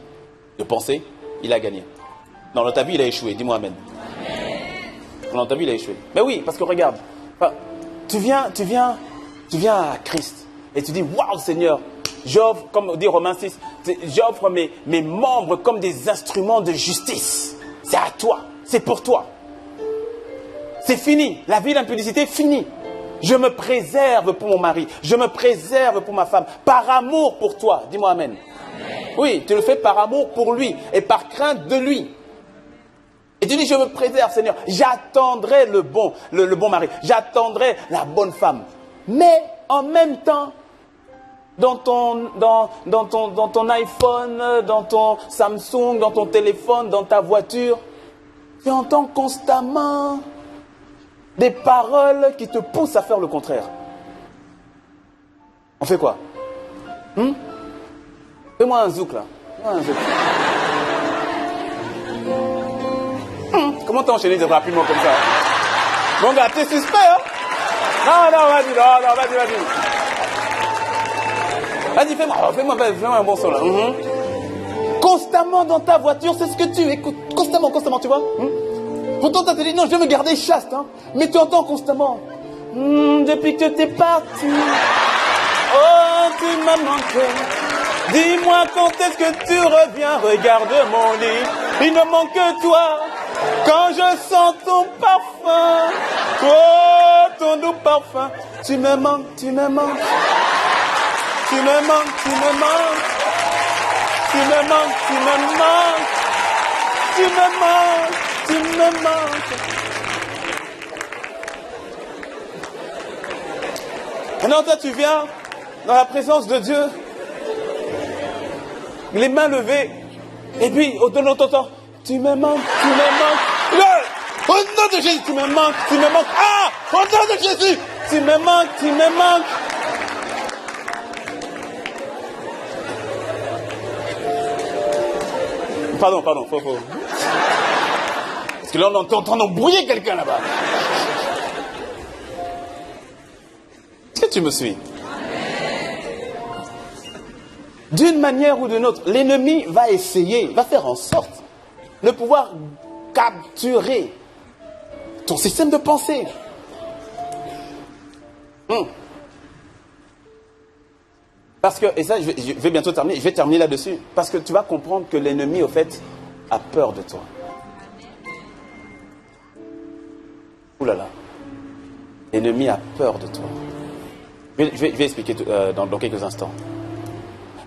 de penser, il a gagné. Non, dans ta vie, il a échoué. Dis-moi amen. Dans ta vie, il a échoué. Mais oui, parce que regarde, tu viens à Christ et tu dis, waouh Seigneur, j'offre, comme dit Romains 6, j'offre mes membres comme des instruments de justice. C'est à toi, c'est pour toi. C'est fini, la vie d'impudicité est finie. Je me préserve pour mon mari, je me préserve pour ma femme, par amour pour toi. Dis-moi amen. Oui, tu le fais par amour pour lui et par crainte de lui. Et tu dis, je me préserve, Seigneur. J'attendrai le bon mari. J'attendrai la bonne femme. Mais en même temps, dans ton iPhone, dans ton Samsung, dans ton téléphone, dans ta voiture, tu entends constamment des paroles qui te poussent à faire le contraire. On fait quoi? Fais-moi un zouk là. Fais-moi un zouk. Comment t'as enchaîné de rapidement comme ça? Mon gars, t'es suspect, hein? Non, vas-y, vas-y. Vas-y, fais-moi un bon son là. Constamment dans ta voiture, c'est ce que tu écoutes. Constamment, tu vois. Pourtant, t'as dit non, je veux me garder chaste, hein. Mais tu entends constamment. Depuis que t'es parti, oh, tu m'as manqué. Dis-moi quand est-ce que tu reviens, regarde mon lit. Il ne manque que toi, quand je sens ton parfum. Oh, ton doux parfum. Tu me manques. Tu me manques. Maintenant, toi, tu viens dans la présence de Dieu, les mains levées, et puis, au nom de ton tu me manques. Au nom de Jésus, tu me manques. Ah! Au nom de Jésus, tu me manques. Pardon, faut. Parce que là, on est en train d'embrouiller quelqu'un là-bas. Est-ce que tu me suis? D'une manière ou d'une autre, l'ennemi va faire en sorte de pouvoir capturer ton système de pensée. Parce que, et ça, je vais bientôt terminer, je vais terminer là-dessus, parce que tu vas comprendre que l'ennemi, au fait, a peur de toi. Ouh là là. L'ennemi a peur de toi. Je vais expliquer dans quelques instants.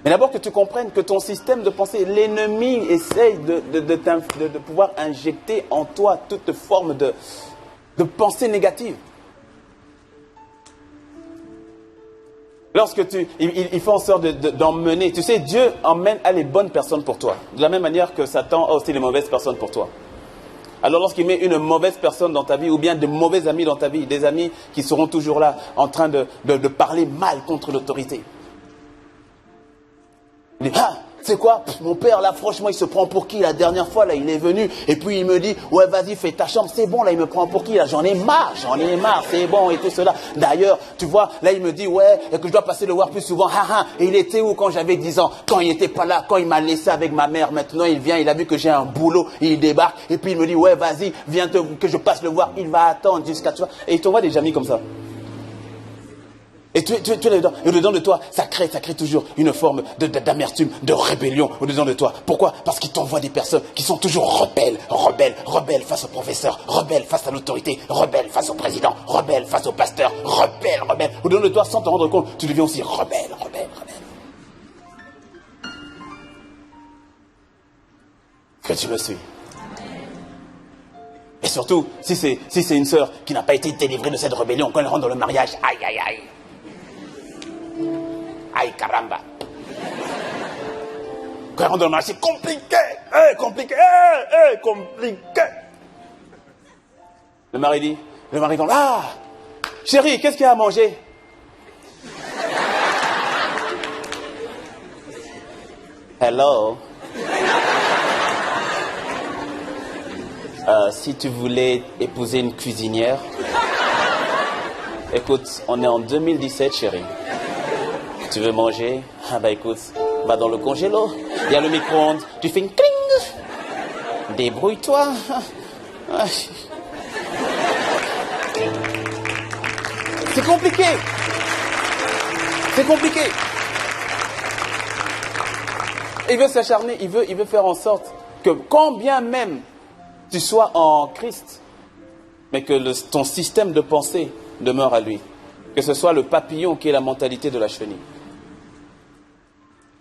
Mais d'abord que tu comprennes que ton système de pensée, l'ennemi essaye de pouvoir injecter en toi toute forme de pensée négative. Lorsque il fait en sorte d'emmener, tu sais, Dieu emmène à les bonnes personnes pour toi. De la même manière que Satan a aussi les mauvaises personnes pour toi. Alors lorsqu'il met une mauvaise personne dans ta vie, ou bien de mauvais amis dans ta vie, des amis qui seront toujours là, en train de parler mal contre l'autorité. Il dit, c'est quoi? Mon père, là, franchement, il se prend pour qui? La dernière fois, là, il est venu, et puis il me dit, ouais, vas-y, fais ta chambre, c'est bon, là, il me prend pour qui? Là, j'en ai marre, c'est bon, et tout cela. D'ailleurs, tu vois, là, il me dit, ouais, et que je dois passer le voir plus souvent, et il était où quand j'avais 10 ans? Quand il n'était pas là, quand il m'a laissé avec ma mère, maintenant, il vient, il a vu que j'ai un boulot, il débarque, et puis il me dit, ouais, vas-y, viens que je passe le voir, il va attendre jusqu'à toi. Et il t'envoie des amis comme ça. Et tu es là-dedans. Et au-dedans de toi, ça crée toujours une forme d'amertume, de rébellion au-dedans de toi. Pourquoi? Parce qu'il t'envoie des personnes qui sont toujours rebelles face au professeur, rebelles face à l'autorité, rebelles face au président, rebelles face au pasteur, rebelles. Au-dedans de toi, sans te rendre compte, tu deviens aussi rebelle. Que tu me suis. Et surtout, si c'est une sœur qui n'a pas été délivrée de cette rébellion, quand elle rentre dans le mariage, aïe. Aïe, caramba. Quand elle rentre dans le mariage, c'est compliqué. Compliqué. Le mari va, chérie, qu'est-ce qu'il y a à manger? Hello. Si tu voulais épouser une cuisinière, écoute, on est en 2017, chérie. Tu veux manger? Écoute, va dans le congélo. Il y a le micro-ondes. Tu fais une cling. Débrouille-toi. C'est compliqué. Il veut s'acharner, il veut faire en sorte que quand bien même tu sois en Christ, mais que ton système de pensée demeure à lui. Que ce soit le papillon qui est la mentalité de la chenille.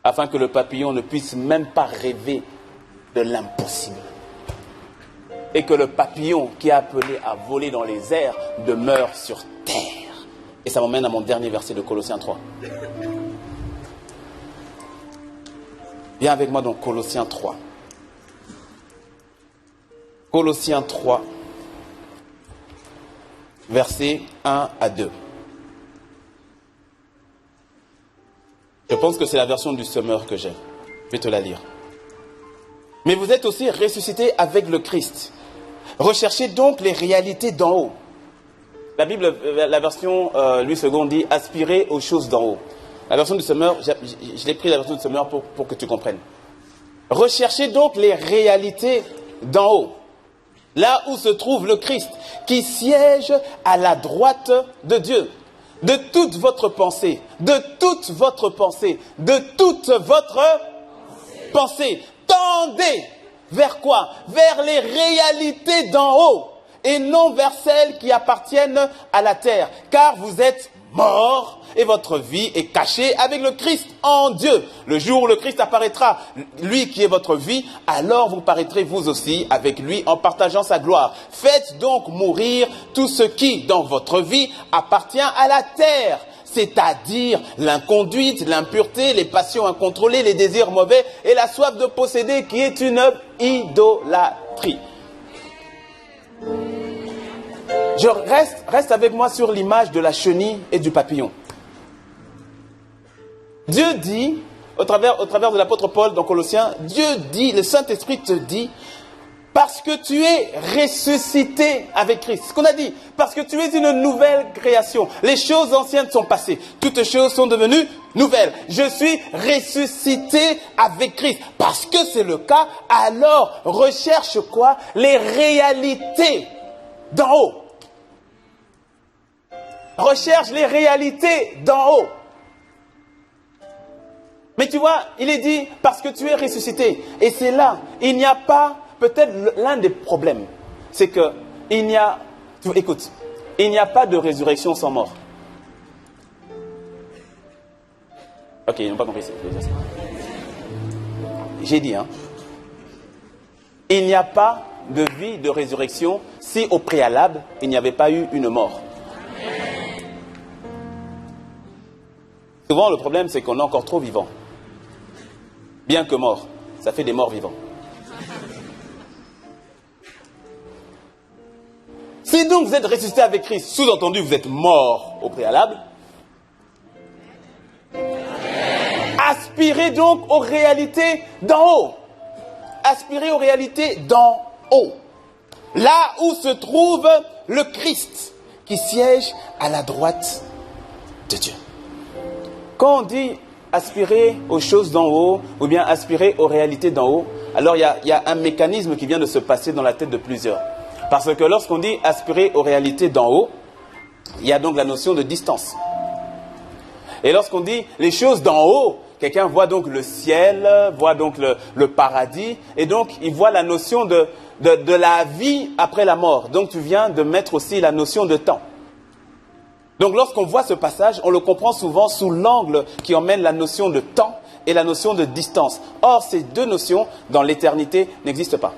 Afin que le papillon ne puisse même pas rêver de l'impossible. Et que le papillon qui est appelé à voler dans les airs demeure sur terre. Et ça m'emmène à mon dernier verset de Colossiens 3. Viens avec moi dans Colossiens 3. Colossiens 3, versets 1 à 2. Je pense que c'est la version du Semeur que j'ai. vais te la lire. Mais vous êtes aussi ressuscités avec le Christ. Recherchez donc les réalités d'en haut. La Bible, la version Louis II dit « Aspirez aux choses d'en haut ». La version du Semeur, je l'ai pris la version du Semeur pour que tu comprennes. Recherchez donc les réalités d'en haut. Là où se trouve le Christ, qui siège à la droite de Dieu. De toute votre pensée, de toute votre pensée, de toute votre pensée. Tendez vers quoi? Vers les réalités d'en haut et non vers celles qui appartiennent à la terre. Car vous êtes morts et votre vie est cachée avec le Christ en Dieu. Le jour où le Christ apparaîtra, lui qui est votre vie, alors vous paraîtrez vous aussi avec lui en partageant sa gloire. Faites donc mourir tout ce qui, dans votre vie, appartient à la terre. C'est-à-dire l'inconduite, l'impureté, les passions incontrôlées, les désirs mauvais et la soif de posséder qui est une idolâtrie. Je reste avec moi sur l'image de la chenille et du papillon. Dieu dit, au travers de l'apôtre Paul dans Colossiens, Dieu dit, le Saint-Esprit te dit, parce que tu es ressuscité avec Christ. Ce qu'on a dit, parce que tu es une nouvelle création. Les choses anciennes sont passées. Toutes choses sont devenues nouvelles. Je suis ressuscité avec Christ. Parce que c'est le cas, alors recherche quoi? Les réalités d'en haut. Recherche les réalités d'en haut. Mais tu vois, il est dit, parce que tu es ressuscité. Et c'est là, il n'y a pas, peut-être l'un des problèmes, c'est que il n'y a pas de résurrection sans mort. Ok, ils n'ont pas compris. J'ai dit, il n'y a pas de vie de résurrection si au préalable, il n'y avait pas eu une mort. Souvent, le problème, c'est qu'on est encore trop vivant. Bien que mort, ça fait des morts vivants. Si donc vous êtes ressuscité avec Christ, sous-entendu, vous êtes mort au préalable, aspirez donc aux réalités d'en haut. Aspirez aux réalités d'en haut. Là où se trouve le Christ, qui siège à la droite de Dieu. Quand on dit aspirer aux choses d'en haut, ou bien aspirer aux réalités d'en haut, alors il y a un mécanisme qui vient de se passer dans la tête de plusieurs. Parce que lorsqu'on dit aspirer aux réalités d'en haut, il y a donc la notion de distance. Et lorsqu'on dit les choses d'en haut, quelqu'un voit donc le ciel, voit donc le paradis, et donc il voit la notion de la vie après la mort. Donc tu viens de mettre aussi la notion de temps. Donc lorsqu'on voit ce passage, on le comprend souvent sous l'angle qui emmène la notion de temps et la notion de distance. Or, ces deux notions, dans l'éternité, n'existent pas.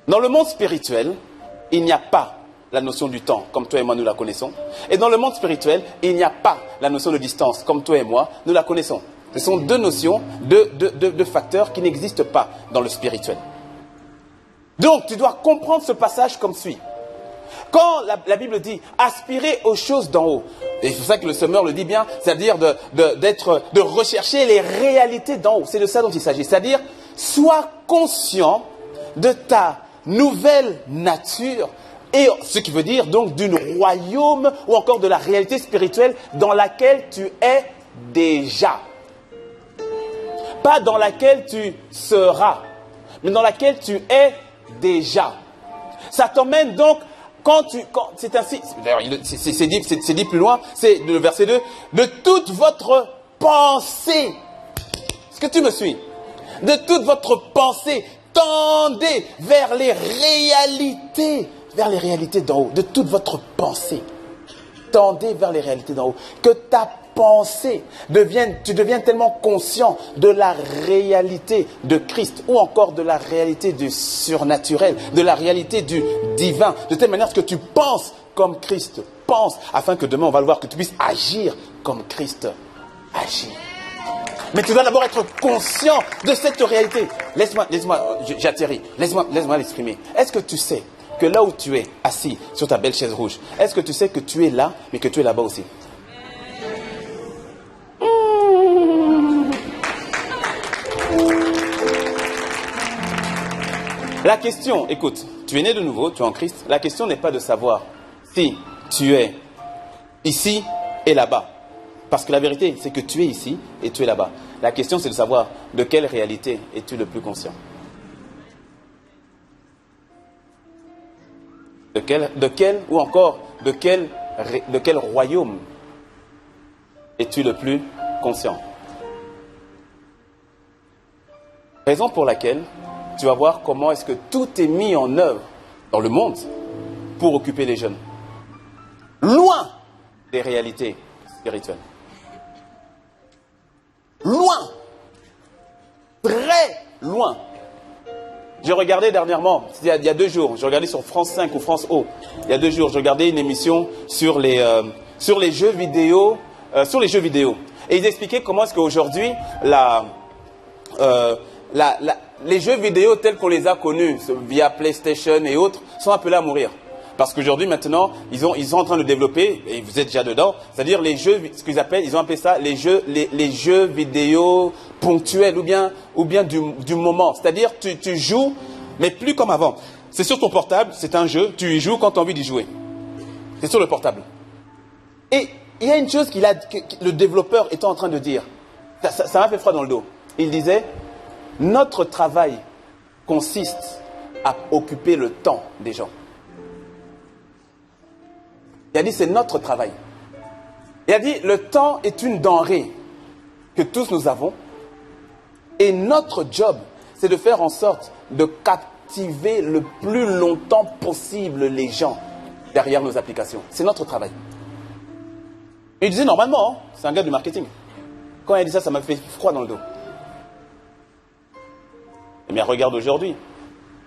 Dans le monde spirituel, il n'y a pas la notion du temps, comme toi et moi nous la connaissons. Et dans le monde spirituel, il n'y a pas la notion de distance, comme toi et moi nous la connaissons. Ce sont deux notions, deux facteurs qui n'existent pas dans le spirituel. Donc, tu dois comprendre ce passage comme suit. Quand la Bible dit « aspirer aux choses d'en haut », et c'est pour ça que le Semeur le dit bien, c'est-à-dire de rechercher les réalités d'en haut. C'est de ça dont il s'agit. C'est-à-dire, sois conscient de ta nouvelle nature, et ce qui veut dire donc d'un royaume ou encore de la réalité spirituelle dans laquelle tu es déjà. Pas dans laquelle tu seras, mais dans laquelle tu es déjà. Ça t'emmène donc, c'est ainsi, c'est dit plus loin, c'est le verset 2, de toute votre pensée. Est-ce que tu me suis? De toute votre pensée, tendez vers les réalités d'en haut, de toute votre pensée. Tendez vers les réalités d'en haut. Que ta pensée tu deviens tellement conscient de la réalité de Christ ou encore de la réalité du surnaturel, de la réalité du divin, de telle manière que tu penses comme Christ pense, afin que demain on va le voir, que tu puisses agir comme Christ agit. Mais tu dois d'abord être conscient de cette réalité. Laisse-moi, j'atterris, laisse-moi l'exprimer. Est-ce que tu sais que là où tu es assis sur ta belle chaise rouge, est-ce que tu sais que tu es là, mais que tu es là-bas aussi? La question, écoute, tu es né de nouveau, tu es en Christ. La question n'est pas de savoir si tu es ici et là-bas. Parce que la vérité, c'est que tu es ici et tu es là-bas. La question, c'est de savoir de quelle réalité es-tu le plus conscient. De quel royaume es-tu le plus conscient? Raison pour laquelle tu vas voir comment est-ce que tout est mis en œuvre dans le monde pour occuper les jeunes. Loin des réalités spirituelles. Loin. Très loin. J'ai regardé dernièrement, il y a 2 jours, j'ai regardé sur France 5 ou France O. Il y a 2 jours, j'ai regardé une émission sur les jeux vidéo. Et ils expliquaient comment est-ce qu'aujourd'hui, les jeux vidéo tels qu'on les a connus via PlayStation et autres sont appelés à mourir. Parce qu'aujourd'hui, maintenant, ils sont en train de développer, et vous êtes déjà dedans, c'est-à-dire les jeux, ce qu'ils appellent, ils ont appelé ça les jeux vidéo ponctuels ou bien du moment. C'est-à-dire, tu joues, mais plus comme avant. C'est sur ton portable, c'est un jeu, tu y joues quand tu as envie d'y jouer. C'est sur le portable. Et il y a une chose que le développeur était en train de dire. Ça m'a fait froid dans le dos. Il disait, notre travail consiste à occuper le temps des gens. Il a dit, c'est notre travail. Il a dit, le temps est une denrée que tous nous avons. Et notre job, c'est de faire en sorte de captiver le plus longtemps possible les gens derrière nos applications. C'est notre travail. Et il disait, normalement, c'est un gars du marketing. Quand il a dit ça, ça m'a fait froid dans le dos. Eh bien, regarde aujourd'hui.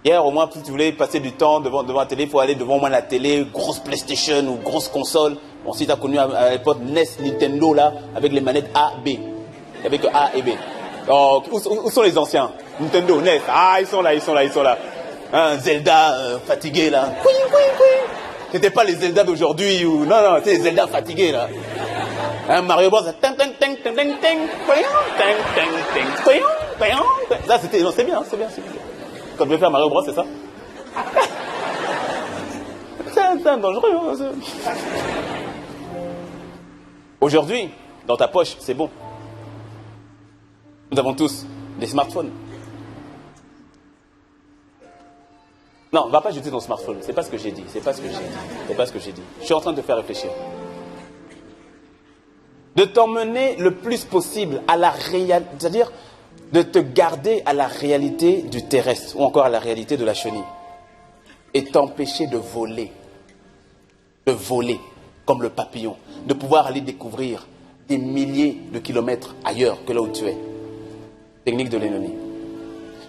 Hier, au moins, si tu voulais passer du temps devant la télé, il faut aller devant au moins la télé, grosse PlayStation ou grosse console. Bon, si tu as connu à l'époque NES, Nintendo, là, avec les manettes A, B. Il n'y avait que A et B. Donc, où sont les anciens? Nintendo, NES. Ah, ils sont là. Un Zelda fatigué, là. C'était pas les Zelda d'aujourd'hui ou... Non, c'est les Zelda fatigués, là. Mario Bros. Ça, c'était... Non, c'est bien. Quand tu veux faire Mario Bros, c'est ça? C'est un dangereux. Hein, aujourd'hui, dans ta poche, c'est bon. Nous avons tous des smartphones. Non, va pas jeter ton smartphone. C'est pas ce que j'ai dit. Je suis en train de te faire réfléchir. De t'emmener le plus possible à la réalité, c'est-à-dire de te garder à la réalité du terrestre ou encore à la réalité de la chenille et t'empêcher de voler comme le papillon, de pouvoir aller découvrir des milliers de kilomètres ailleurs que là où tu es. Technique de l'ennemi.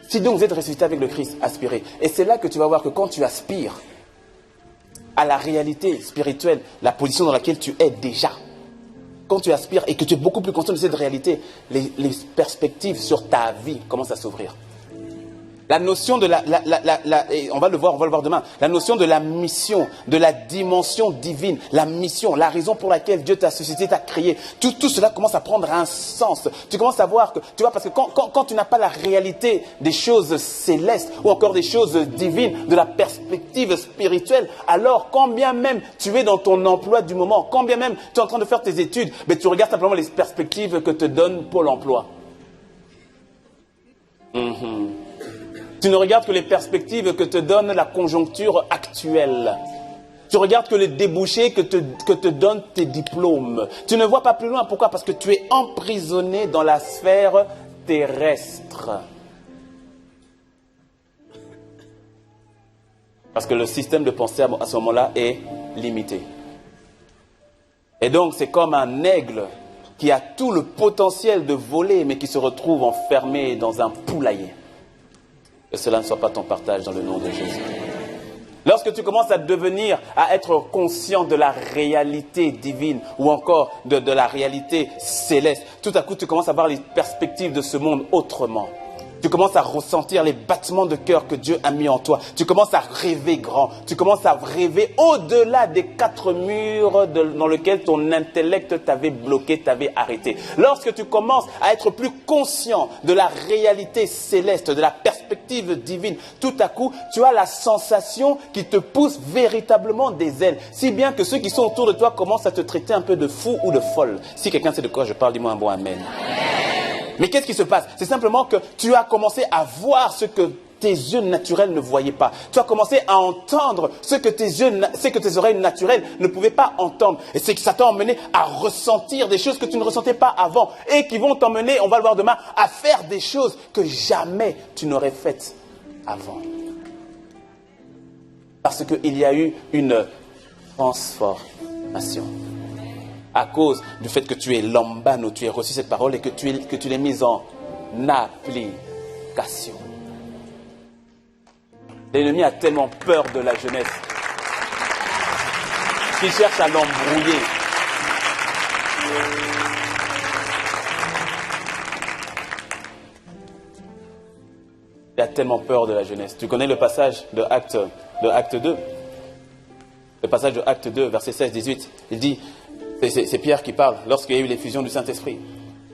Si donc vous êtes ressuscité avec le Christ, aspirez. Et c'est là que tu vas voir que quand tu aspires à la réalité spirituelle, la position dans laquelle tu es déjà, quand tu aspires et que tu es beaucoup plus conscient de cette réalité, les perspectives sur ta vie commencent à s'ouvrir. La notion de et on va le voir demain, la notion de la mission, de la dimension divine, la mission, la raison pour laquelle Dieu t'a suscité, t'a créé, tout cela commence à prendre un sens. Tu commences à voir que, tu vois, parce que quand tu n'as pas la réalité des choses célestes ou encore des choses divines, de la perspective spirituelle, alors quand bien même tu es dans ton emploi du moment, quand bien même tu es en train de faire tes études, mais tu regardes simplement les perspectives que te donne Pôle emploi. Tu ne regardes que les perspectives que te donne la conjoncture actuelle. Tu regardes que les débouchés que te donnent tes diplômes. Tu ne vois pas plus loin. Pourquoi? Parce que tu es emprisonné dans la sphère terrestre. Parce que le système de pensée à ce moment-là est limité. Et donc c'est comme un aigle qui a tout le potentiel de voler, mais qui se retrouve enfermé dans un poulailler. Que cela ne soit pas ton partage dans le nom de Jésus. Lorsque tu commences à être conscient de la réalité divine ou encore de la réalité céleste, tout à coup tu commences à voir les perspectives de ce monde autrement. Tu commences à ressentir les battements de cœur que Dieu a mis en toi. Tu commences à rêver grand. Tu commences à rêver au-delà des 4 murs dans lesquels ton intellect t'avait bloqué, t'avait arrêté. Lorsque tu commences à être plus conscient de la réalité céleste, de la perspective divine, tout à coup, tu as la sensation qui te pousse véritablement des ailes. Si bien que ceux qui sont autour de toi commencent à te traiter un peu de fou ou de folle. Si quelqu'un sait de quoi je parle, dis-moi un bon amen. Mais qu'est-ce qui se passe? C'est simplement que tu as commencé à voir ce que tes yeux naturels ne voyaient pas. Tu as commencé à entendre ce que tes oreilles naturelles ne pouvaient pas entendre. Et c'est que ça t'a emmené à ressentir des choses que tu ne ressentais pas avant. Et qui vont t'emmener, on va le voir demain, à faire des choses que jamais tu n'aurais faites avant. Parce qu'il y a eu une transformation. À cause du fait que tu es lambano, tu as reçu cette parole et que tu l'as mise en application. L'ennemi a tellement peur de la jeunesse qu'il cherche à l'embrouiller. Il a tellement peur de la jeunesse. Tu connais le passage de Acte 2. Le passage de Acte 2, verset 16-18. Il dit... C'est Pierre qui parle lorsqu'il y a eu l'effusion du Saint-Esprit.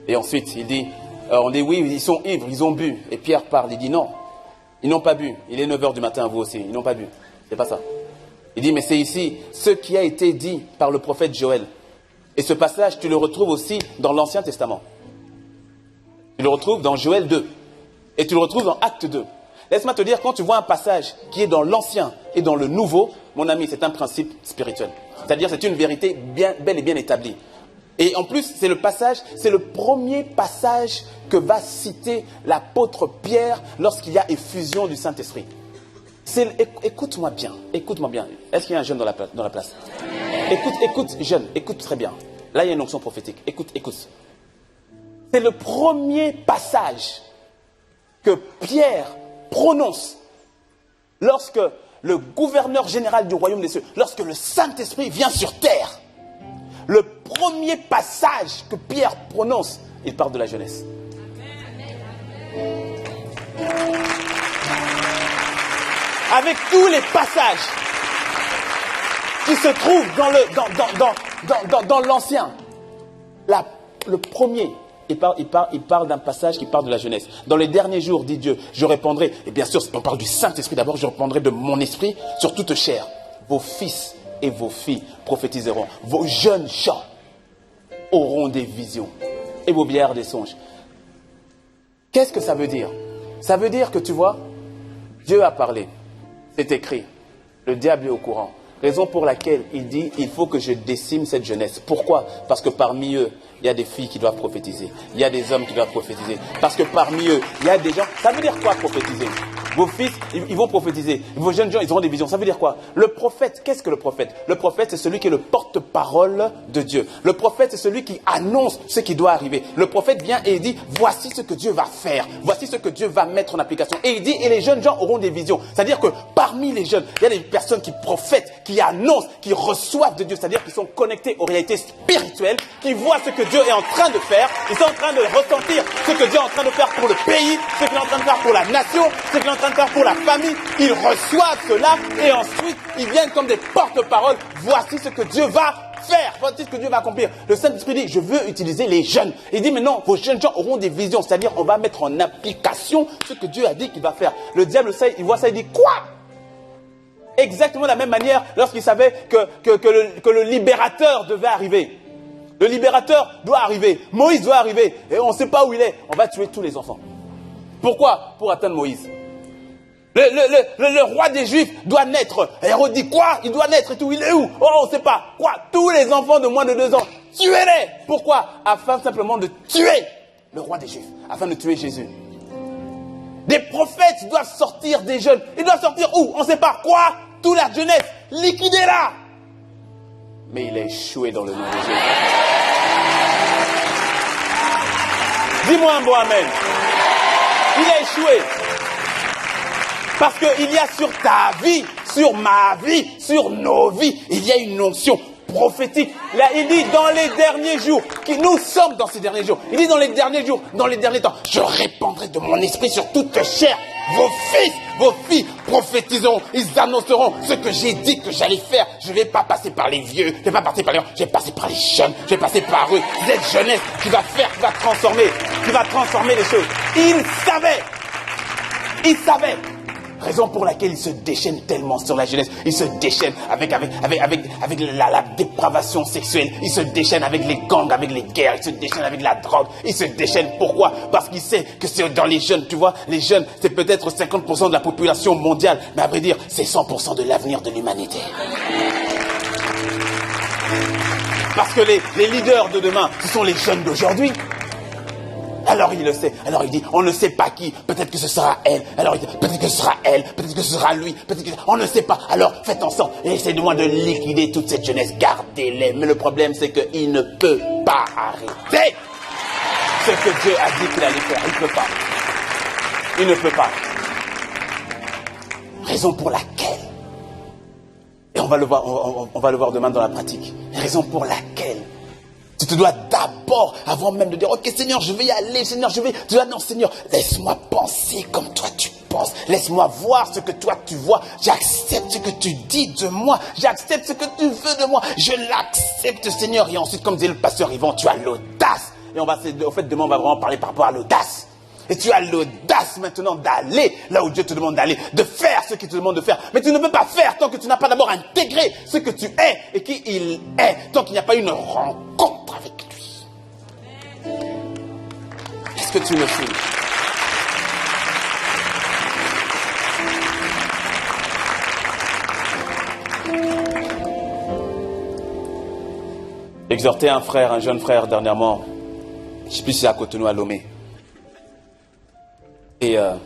Et ensuite, il dit, on dit oui, ils sont ivres, ils ont bu. Et Pierre parle, il dit non, ils n'ont pas bu. Il est 9h du matin, vous aussi, ils n'ont pas bu. C'est pas ça. Il dit, mais c'est ici ce qui a été dit par le prophète Joël. Et ce passage, tu le retrouves aussi dans l'Ancien Testament. Tu le retrouves dans Joël 2. Et tu le retrouves dans Acte 2. Laisse-moi te dire, quand tu vois un passage qui est dans l'Ancien et dans le Nouveau, mon ami, c'est un principe spirituel. C'est-à-dire, c'est une vérité bel et bien établie. Et en plus, c'est le premier passage que va citer l'apôtre Pierre lorsqu'il y a effusion du Saint-Esprit. Écoute-moi bien. Est-ce qu'il y a un jeune dans la place? Écoute, jeune, écoute très bien. Là, il y a une onction prophétique. Écoute. C'est le premier passage que Pierre prononce lorsque le gouverneur général du royaume des cieux, lorsque le Saint-Esprit vient sur terre. Le premier passage que Pierre prononce, il parle de la jeunesse. Avec tous les passages qui se trouvent dans l'Ancien, le premier, il parle d'un passage qui parle de la jeunesse. Dans les derniers jours, dit Dieu, je répandrai, et bien sûr, on parle du Saint-Esprit d'abord, je répandrai de mon esprit sur toute chair. Vos fils et vos filles prophétiseront. Vos jeunes gens auront des visions et vos vieillards des songes. Qu'est-ce que ça veut dire? Ça veut dire que, tu vois, Dieu a parlé. C'est écrit. Le diable est au courant. Raison pour laquelle il dit, il faut que je décime cette jeunesse. Pourquoi? Parce que parmi eux, il y a des filles qui doivent prophétiser. Il y a des hommes qui doivent prophétiser. Parce que parmi eux, il y a des gens... Ça veut dire quoi prophétiser? Vos fils, ils vont prophétiser. Vos jeunes gens, ils auront des visions. Ça veut dire quoi? Le prophète, qu'est-ce que le prophète? Le prophète, c'est celui qui est le porte-parole de Dieu. Le prophète, c'est celui qui annonce ce qui doit arriver. Le prophète vient et il dit, voici ce que Dieu va faire. Voici ce que Dieu va mettre en application. Et il dit, et les jeunes gens auront des visions. C'est-à-dire que parmi les jeunes, il y a des personnes qui prophètent, qui annoncent, qui reçoivent de Dieu. C'est-à-dire qu'ils sont connectés aux réalités spirituelles, qui voient ce que Dieu est en train de faire. Ils sont en train de ressentir ce que Dieu est en train de faire pour le pays, ce qu'il est en train de faire pour la nation, ce qu'il est en train de faire pour la famille. Ils reçoivent cela et ensuite ils viennent comme des porte-paroles. Voici ce que Dieu va faire. Voici ce que Dieu va accomplir. Le Saint-Esprit dit, je veux utiliser les jeunes. Il dit, mais non, vos jeunes gens auront des visions. C'est-à-dire, on va mettre en application ce que Dieu a dit qu'il va faire. Le diable, il voit ça, il dit, quoi? Exactement de la même manière lorsqu'il savait que le libérateur devait arriver. Le libérateur doit arriver. Moïse doit arriver. Et on ne sait pas où il est. On va tuer tous les enfants. Pourquoi? Pour atteindre Moïse. Le roi des Juifs doit naître. Et Hérode dit quoi? Il doit naître et tout. Il est où? Oh, on ne sait pas. Quoi? Tous les enfants de moins de 2 ans. Tuez-les. Pourquoi? Afin simplement de tuer le roi des Juifs. Afin de tuer Jésus. Des prophètes doivent sortir des jeunes. Ils doivent sortir où? On ne sait pas. Quoi? Toute la jeunesse. Liquidez-la. Mais il a échoué dans le nom de Jésus. Dis-moi un bon amen. Il a échoué. Parce qu'il y a sur ta vie, sur ma vie, sur nos vies, il y a une onction prophétique. Là, il dit dans les derniers jours, nous sommes dans ces derniers jours. Il dit dans les derniers jours, dans les derniers temps, je répandrai de mon esprit sur toute chair. Vos fils, vos filles prophétiseront, ils annonceront ce que j'ai dit que j'allais faire. Je ne vais pas passer par les vieux, je ne vais pas passer par les gens, je vais passer par les jeunes, je vais passer par eux. Cette jeunesse qui va faire, qui va transformer les choses. Il savait. Raison pour laquelle il se déchaîne tellement sur la jeunesse. Il se déchaîne avec la dépravation sexuelle. Il se déchaîne avec les gangs, avec les guerres. Il se déchaîne avec la drogue. Il se déchaîne. Pourquoi? Parce qu'il sait que c'est dans les jeunes, tu vois. Les jeunes, c'est peut-être 50% de la population mondiale. Mais à vrai dire, c'est 100% de l'avenir de l'humanité. Parce que les leaders de demain, ce sont les jeunes d'aujourd'hui. Alors il le sait, alors il dit, on ne sait pas qui, peut-être que ce sera elle, alors il dit, peut-être que ce sera elle, peut-être que ce sera lui, peut-être que... On ne sait pas, alors faites en sorte, essayez-moi de liquider toute cette jeunesse, gardez-les. Mais le problème c'est qu'il ne peut pas arrêter ce que Dieu a dit qu'il allait faire, il ne peut pas. Raison pour laquelle, et on va le voir demain dans la pratique, raison pour laquelle tu te dois d'abord, avant même de dire, ok Seigneur, je vais y aller, Seigneur, tu dois, non Seigneur, laisse-moi penser comme toi tu penses, laisse-moi voir ce que toi tu vois, j'accepte ce que tu dis de moi, j'accepte ce que tu veux de moi, je l'accepte Seigneur. Et ensuite, comme disait le pasteur Yvan, tu as l'audace, et demain on va vraiment parler par rapport à l'audace. Et tu as l'audace maintenant d'aller là où Dieu te demande d'aller, de faire ce qu'il te demande de faire. Mais tu ne peux pas faire tant que tu n'as pas d'abord intégré ce que tu es et qui il est, tant qu'il n'y a pas une rencontre avec lui. Est-ce que tu le sais? Exhorter un jeune frère dernièrement, je ne sais plus si c'est à Cotonou, à Lomé. Et le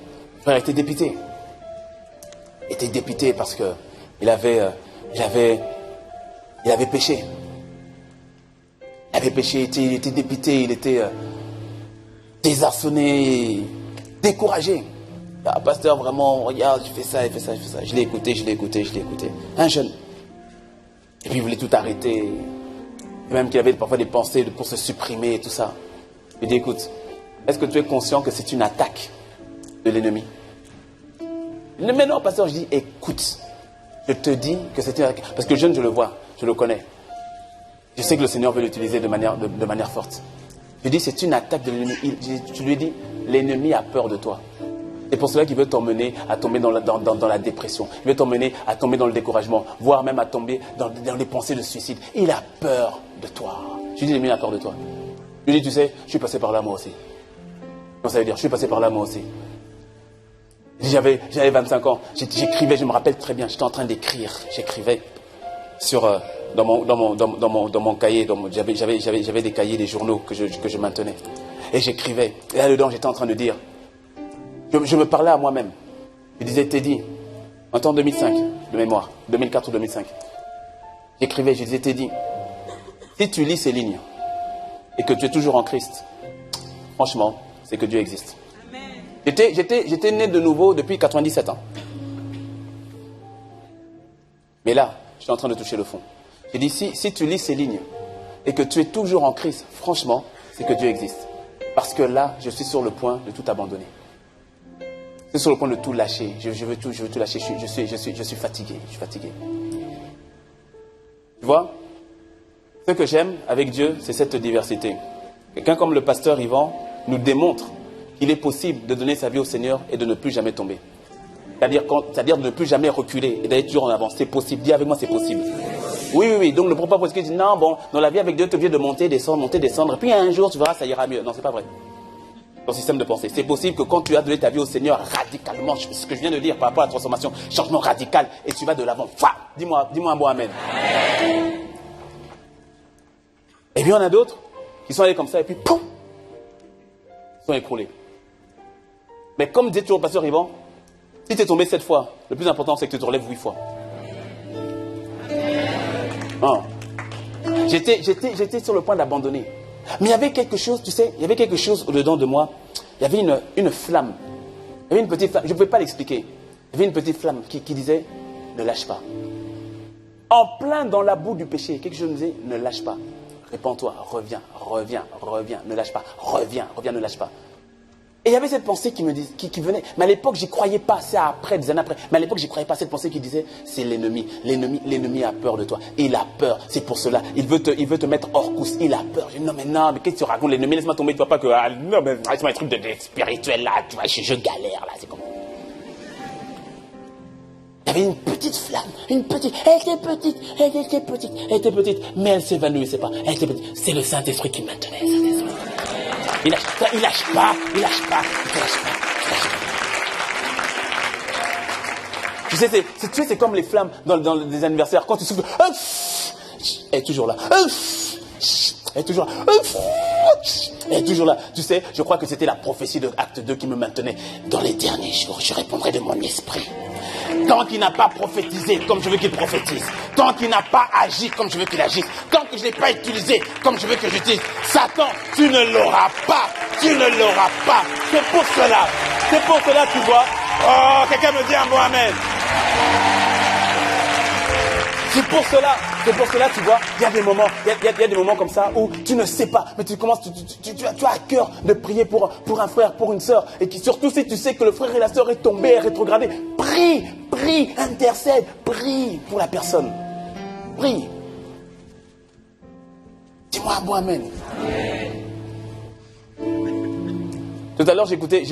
frère était dépité. Il était dépité parce que il avait péché. Il avait péché, il était dépité, il était désarçonné, découragé. Ah, pasteur, vraiment, regarde, je fais ça, il fait ça, je fais ça. Je l'ai écouté. Un jeune. Et puis il voulait tout arrêter. Et même qu'il avait parfois des pensées pour se supprimer et tout ça. Il dit, écoute, est-ce que tu es conscient que c'est une attaque de l'ennemi? Mais non, pasteur, je dis, écoute, je te dis que c'est une attaque. Parce que le jeune, je le vois, je le connais. Je sais que le Seigneur veut l'utiliser de manière forte. Je dis, c'est une attaque de l'ennemi. Je lui dis, l'ennemi a peur de toi. C'est pour cela qu'il veut t'emmener à tomber dans la dépression. Il veut t'emmener à tomber dans le découragement, voire même à tomber dans les pensées de suicide. Il a peur de toi. Je lui dis, l'ennemi a peur de toi. Je lui dis, tu sais, je suis passé par là moi aussi. Donc ça veut dire, je suis passé par là moi aussi. J'avais 25 ans, j'écrivais, je me rappelle très bien, j'étais en train d'écrire, j'écrivais dans mon cahier, j'avais des cahiers, des journaux que je maintenais. Et j'écrivais, et là-dedans j'étais en train de dire, je me parlais à moi-même. Je disais, Teddy, en temps 2005, de mémoire, 2004 ou 2005, j'écrivais, je disais, Teddy, si tu lis ces lignes et que tu es toujours en Christ, franchement, c'est que Dieu existe. J'étais né de nouveau depuis 97 ans. Mais là, je suis en train de toucher le fond. J'ai dit, si tu lis ces lignes et que tu es toujours en Christ, franchement, c'est que Dieu existe. Parce que là, je suis sur le point de tout abandonner. Je suis sur le point de tout lâcher. Je veux tout lâcher. Je suis fatigué. Je suis fatigué. Tu vois, ce que j'aime avec Dieu, c'est cette diversité. Quelqu'un comme le pasteur Yvan nous démontre qu'il est possible de donner sa vie au Seigneur et de ne plus jamais tomber. C'est-à-dire de ne plus jamais reculer et d'aller toujours en avant. C'est possible. Dis avec moi, c'est possible. Oui. Donc le propos, parce qu'il dit, non, bon, dans la vie avec Dieu, tu es obligé de monter, descendre. Et puis un jour, tu verras, ça ira mieux. Non, c'est pas vrai. Ton système de pensée. C'est possible que quand tu as donné ta vie au Seigneur radicalement, ce que je viens de dire par rapport à la transformation, changement radical, et tu vas de l'avant. Dis-moi un bon amen. Et puis il y en a d'autres qui sont allés comme ça, et puis poum, ils sont écroulés. Mais comme disait toujours le pasteur Yvan, si tu es tombé 7 fois, le plus important c'est que tu te relèves 8 fois. Non. J'étais sur le point d'abandonner. Mais il y avait quelque chose, tu sais, il y avait quelque chose au-dedans de moi. Il y avait une flamme. Il y avait une petite flamme, je ne pouvais pas l'expliquer. Il y avait une petite flamme qui disait, ne lâche pas. En plein dans la boue du péché, quelque chose me disait, ne lâche pas. Répands-toi, reviens, ne lâche pas, reviens, ne lâche pas. Et il y avait cette pensée qui venait. Mais à l'époque, j'y croyais pas. C'est après, des années après. Mais à l'époque, j'y croyais pas. Cette pensée qui disait, c'est l'ennemi. L'ennemi a peur de toi. Il a peur. C'est pour cela. Il veut te mettre hors course. Il a peur. Je dis, non, mais qu'est-ce que tu racontes? L'ennemi, laisse-moi tomber. Tu vois pas que, non, mais laisse-moi un truc de spirituel là. Tu vois, je galère là. C'est comme. Il y avait une petite flamme. Elle était petite. Mais elle s'évanouissait pas. Elle était petite. C'est le Saint-Esprit qui maintenait. Il lâche pas. Tu sais, c'est comme les flammes dans des anniversaires. Quand tu souffles, elle est toujours là. Elle est toujours là. Tu sais, je crois que c'était la prophétie de Acte 2 qui me maintenait. Dans les derniers jours, je répondrai de mon esprit. Tant qu'il n'a pas prophétisé comme je veux qu'il prophétise, tant qu'il n'a pas agi comme je veux qu'il agisse, tant que je ne l'ai pas utilisé comme je veux que j'utilise, Satan, tu ne l'auras pas. C'est pour cela, tu vois. Oh, quelqu'un me dit un mot amen. C'est pour cela, tu vois, il y a des moments comme ça où tu ne sais pas, mais tu commences, tu as à cœur de prier pour un frère, pour une sœur, et surtout si tu sais que le frère et la sœur est tombé, est rétrogradé, prie, intercède, prie pour la personne. Prie. Dis-moi un bon amen. Tout à l'heure, j'écoutais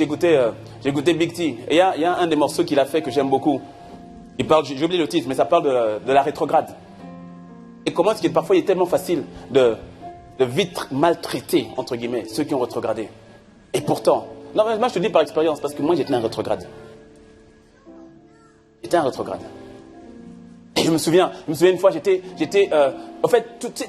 Big T, et il y a un des morceaux qu'il a fait que j'aime beaucoup. Il parle, j'ai oublié le titre, mais ça parle de la rétrograde. Et comment est-ce qu'il parfois il est tellement facile de vite maltraiter, entre guillemets, ceux qui ont rétrogradé. Et pourtant, non, mais moi je te dis par expérience, parce que moi j'étais un rétrograde. Et je me souviens une fois, en fait,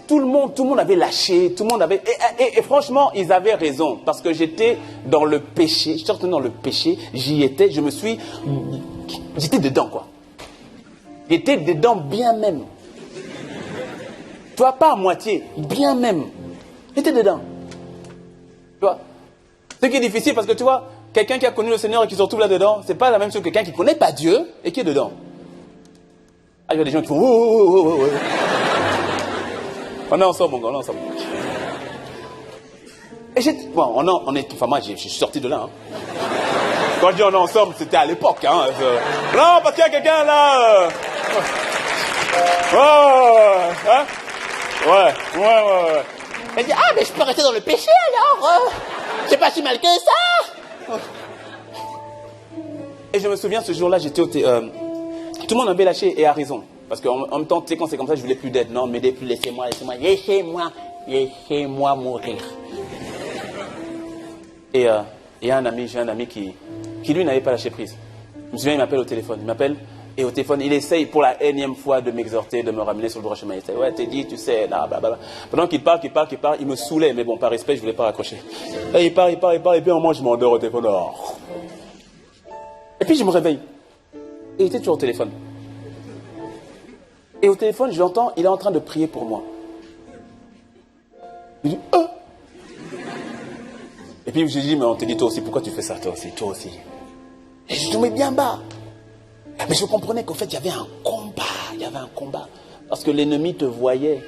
tout le monde avait lâché, tout le monde avait, et franchement, ils avaient raison, parce que j'étais dans le péché, j'étais dedans, quoi. J'étais dedans bien même. Tu vois, pas à moitié, bien même. J'étais dedans. Tu vois. Ce qui est difficile, parce que tu vois, quelqu'un qui a connu le Seigneur et qui se retrouve là-dedans, c'est pas la même chose que quelqu'un qui ne connaît pas Dieu et qui est dedans. Ah, il y a des gens qui font oh. On est ensemble, mon gars, on est ensemble. Et moi, je suis sorti de là. Hein. Quand je dis on est ensemble, c'était à l'époque. Hein. Non, parce qu'il y a quelqu'un là. Hein? Ouais. Elle dit, mais je peux rester dans le péché alors. C'est pas si mal que ça. Et je me souviens, ce jour-là, j'étais tout le monde avait lâché et a raison. Parce qu'en même temps, tu sais, quand c'est comme ça, je voulais plus d'aide. Non, m'aidez plus, laissez-moi mourir. Et j'ai un ami qui lui n'avait pas lâché prise. Je me souviens, il m'appelle au téléphone. Et au téléphone, il essaye pour la énième fois de m'exhorter, de me ramener sur le droit chemin. Il dit, ouais, t'es dit, tu sais, là, blablabla. Pendant qu'il parle, il me saoulait. Mais bon, par respect, je voulais pas raccrocher. Et il parle, et puis au moins, je m'endors au téléphone. Oh. Et puis, je me réveille. Et il était toujours au téléphone. Et au téléphone, je l'entends, il est en train de prier pour moi. Il dit, Et puis, je lui dis, mais on te dit, toi aussi, pourquoi tu fais ça, toi aussi. Et je tombais bien bas. Mais je comprenais qu'en fait, il y avait un combat. Parce que l'ennemi te voyait.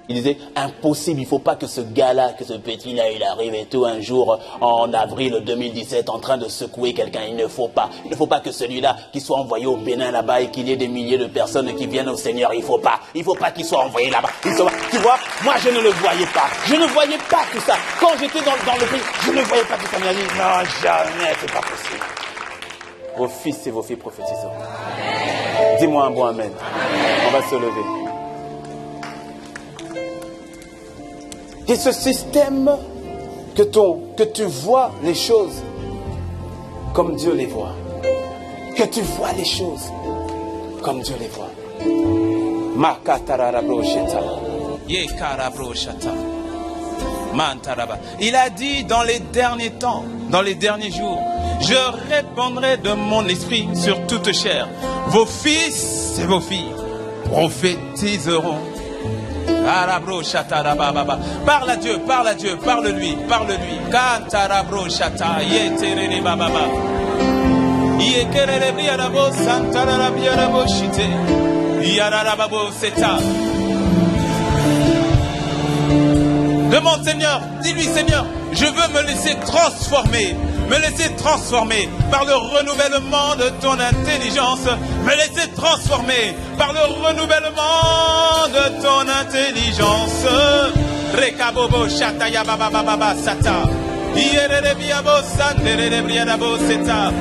Il disait, impossible, il ne faut pas que ce gars-là, que ce petit-là, il arrive et tout, un jour, en avril 2017, en train de secouer quelqu'un. Il ne faut pas que celui-là, qui soit envoyé au Bénin là-bas et qu'il y ait des milliers de personnes qui viennent au Seigneur. Il ne faut pas qu'il soit envoyé là-bas. Tu vois, moi, je ne le voyais pas. Je ne voyais pas tout ça. Quand j'étais dans le pays, je ne voyais pas tout ça. Mais dit, non, jamais, c'est pas possible. Vos fils et vos filles prophétiseront. Dis-moi un bon amen. On va se lever. Et ce système que tu vois les choses comme Dieu les voit. Que tu vois les choses comme Dieu les voit. Il a dit dans les derniers temps, dans les derniers jours, je répandrai de mon esprit sur toute chair. Vos fils et vos filles prophétiseront. Parle à Dieu, parle-lui. Yararababo Seta. Demande Seigneur, dis-lui Seigneur, je veux me laisser transformer par le renouvellement de ton intelligence, me laisser transformer par le renouvellement de ton intelligence. Rekabobo Shataya Baba Baba Sata. Yerebiabo Sanderebriabo Seta.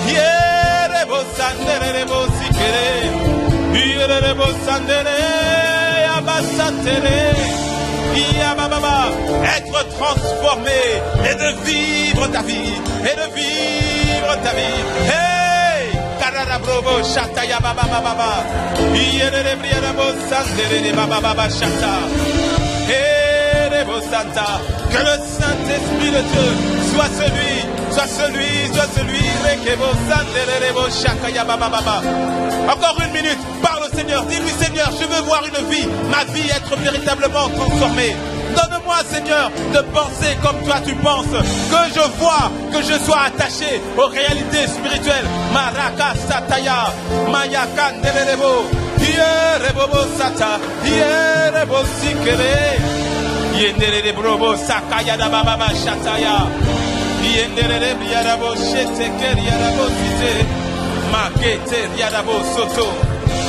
Yerebo Sanderebo Sikere. Yerebo Sandere Abasatere. Être transformé et de vivre ta vie, Hey, Kararabrobo Shataya Baba Baba, Yerebriabo Sandere Baba Baba Shata, Rebo Santa, que le Saint-Esprit de Dieu soit celui, Rekebo Sandere Rebo Shakaya Baba Baba. Encore une minute, parle au Seigneur, dis-lui Seigneur, je veux voir une vie, ma vie être véritablement transformée. Donne-moi Seigneur de penser comme toi tu penses, que je vois, que je sois attaché aux réalités spirituelles. Maraka Sataya, Mayakan Derebo, Yerebo Sata, Yerebo Sikere, Yenderebrobo Sakaya da Baba Shataya, Yenderebe Yarabo Sheteker Yarabo Site, Makete Yarabo Soto.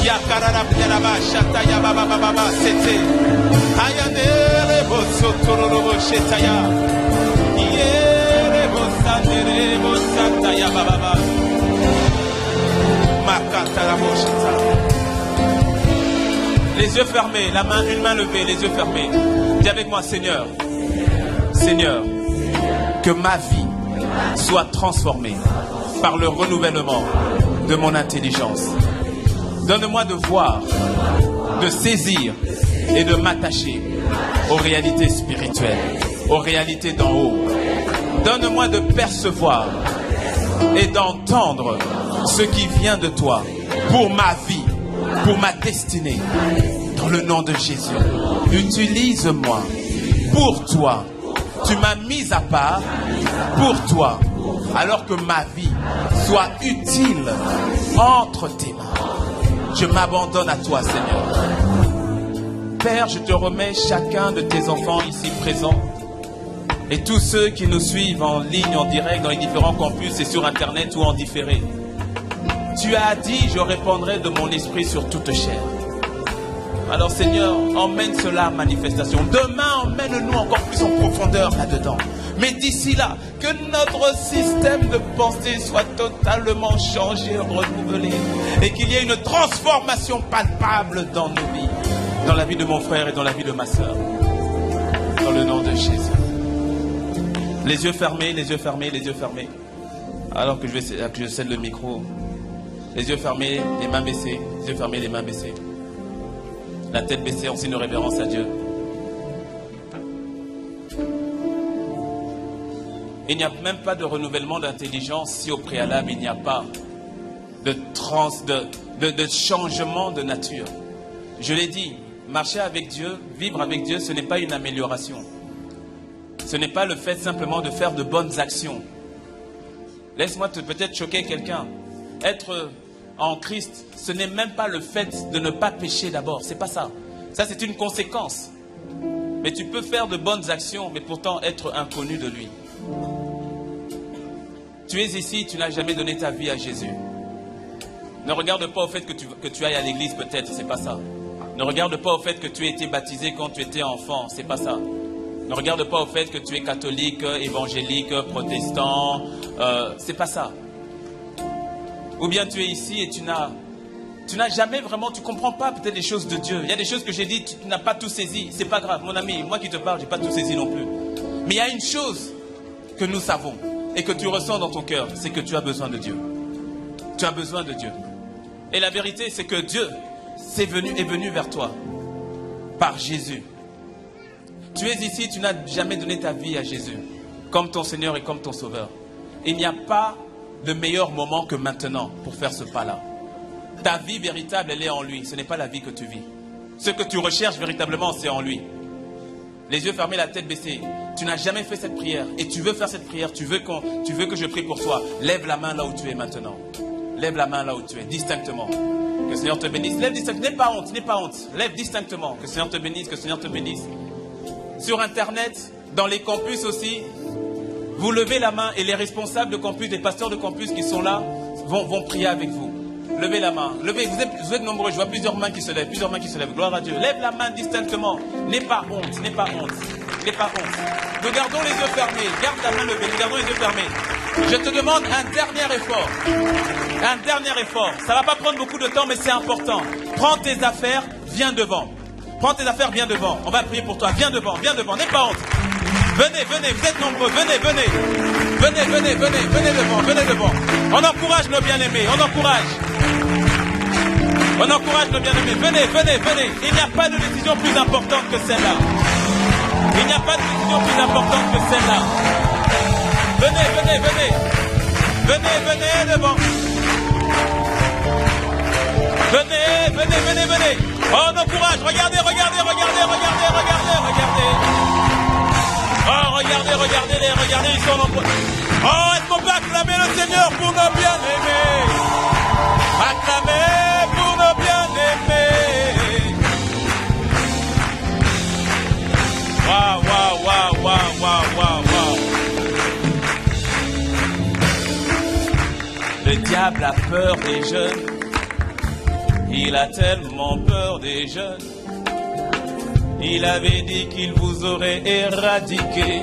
Yakarara Yaraba Shataya Baba Baba Sete Ayane Bosotoro Shetaya Yere Bosandere Bosataya Baba Makatara Boshata. Les yeux fermés, une main levée, les yeux fermés. Dis avec moi Seigneur, que ma vie soit transformée par le renouvellement de mon intelligence. Donne-moi de voir, de saisir et de m'attacher aux réalités spirituelles, aux réalités d'en haut. Donne-moi de percevoir et d'entendre ce qui vient de toi pour ma vie, pour ma destinée. Dans le nom de Jésus, utilise-moi pour toi. Tu m'as mis à part pour toi, alors que ma vie soit utile entre tes mains. Je m'abandonne à toi, Seigneur. Père, je te remets chacun de tes enfants ici présents et tous ceux qui nous suivent en ligne, en direct, dans les différents campus et sur Internet ou en différé. Tu as dit, je répandrai de mon esprit sur toute chair. Alors, Seigneur, emmène cela à manifestation. Demain, emmène-nous encore plus en profondeur là-dedans. Mais d'ici là, que notre système de pensée soit totalement changé, renouvelé. Et qu'il y ait une transformation palpable dans nos vies. Dans la vie de mon frère et dans la vie de ma soeur. Dans le nom de Jésus. Les yeux fermés, les yeux fermés, les yeux fermés. Alors que je cède le micro. Les yeux fermés, les mains baissées. Les yeux fermés, les mains baissées. La tête baissée en signe de révérence à Dieu. Il n'y a même pas de renouvellement d'intelligence si au préalable il n'y a pas de changement de nature. Je l'ai dit, marcher avec Dieu, vivre avec Dieu, ce n'est pas une amélioration. Ce n'est pas le fait simplement de faire de bonnes actions. Laisse-moi peut-être choquer quelqu'un. Être en Christ, ce n'est même pas le fait de ne pas pécher d'abord. C'est pas ça. Ça, c'est une conséquence. Mais tu peux faire de bonnes actions, mais pourtant être inconnu de lui. Tu es ici, tu n'as jamais donné ta vie à Jésus. Ne regarde pas au fait que tu ailles à l'église, peut-être, c'est pas ça. Ne regarde pas au fait que tu aies été baptisé quand tu étais enfant, c'est pas ça. Ne regarde pas au fait que tu es catholique, évangélique, protestant, c'est pas ça. Ou bien tu es ici et tu n'as jamais vraiment, tu comprends pas peut-être les choses de Dieu. Il y a des choses que j'ai dit, tu n'as pas tout saisi. C'est pas grave, mon ami, moi qui te parle, j'ai pas tout saisi non plus. Mais il y a une chose que nous savons et que tu ressens dans ton cœur, c'est que tu as besoin de Dieu. Tu as besoin de Dieu. Et la vérité, c'est que Dieu est venu vers toi par Jésus. Tu es ici, tu n'as jamais donné ta vie à Jésus comme ton Seigneur et comme ton Sauveur. Il n'y a pas de meilleur moment que maintenant pour faire ce pas-là. Ta vie véritable, elle est en lui. Ce n'est pas la vie que tu vis. Ce que tu recherches véritablement, c'est en lui. Les yeux fermés, la tête baissée. Tu n'as jamais fait cette prière et tu veux faire cette prière. Tu veux que je prie pour toi. Lève la main là où tu es maintenant. Lève la main là où tu es, distinctement. Que le Seigneur te bénisse. Lève distinctement. N'aie pas honte, n'aie pas honte. Lève distinctement. Que le Seigneur te bénisse, que le Seigneur te bénisse. Sur Internet, dans les campus aussi, vous levez la main et les responsables de campus, les pasteurs de campus qui sont là, vont prier avec vous. Levez la main. Levez, vous êtes nombreux. Je vois plusieurs mains qui se lèvent. Plusieurs mains qui se lèvent. Gloire à Dieu. Lève la main distinctement. N'aie pas honte. N'aie pas honte. N'aie pas honte. Nous gardons les yeux fermés. Garde la main levée. Nous gardons les yeux fermés. Je te demande un dernier effort. Un dernier effort. Ça ne va pas prendre beaucoup de temps, mais c'est important. Prends tes affaires, viens devant. Prends tes affaires, viens devant. On va prier pour toi. Viens devant, n'aie pas honte. Venez, vous êtes nombreux. Venez devant. On encourage nos bien-aimés, on encourage nos bien-aimés. Venez. Il n'y a pas de décision plus importante que celle-là. Il n'y a pas de décision plus importante que celle-là. Venez devant. Venez. Oh, on encourage. Regardez. Oh, regardez, ils sont nombreux. Oh, est-ce qu'on peut acclamer le Seigneur pour nos bien-aimés? Acclamer pour nos bien-aimés. Waouh. Le diable a peur des jeunes. Il a tellement peur des jeunes. Il avait dit qu'il vous aurait éradiqué.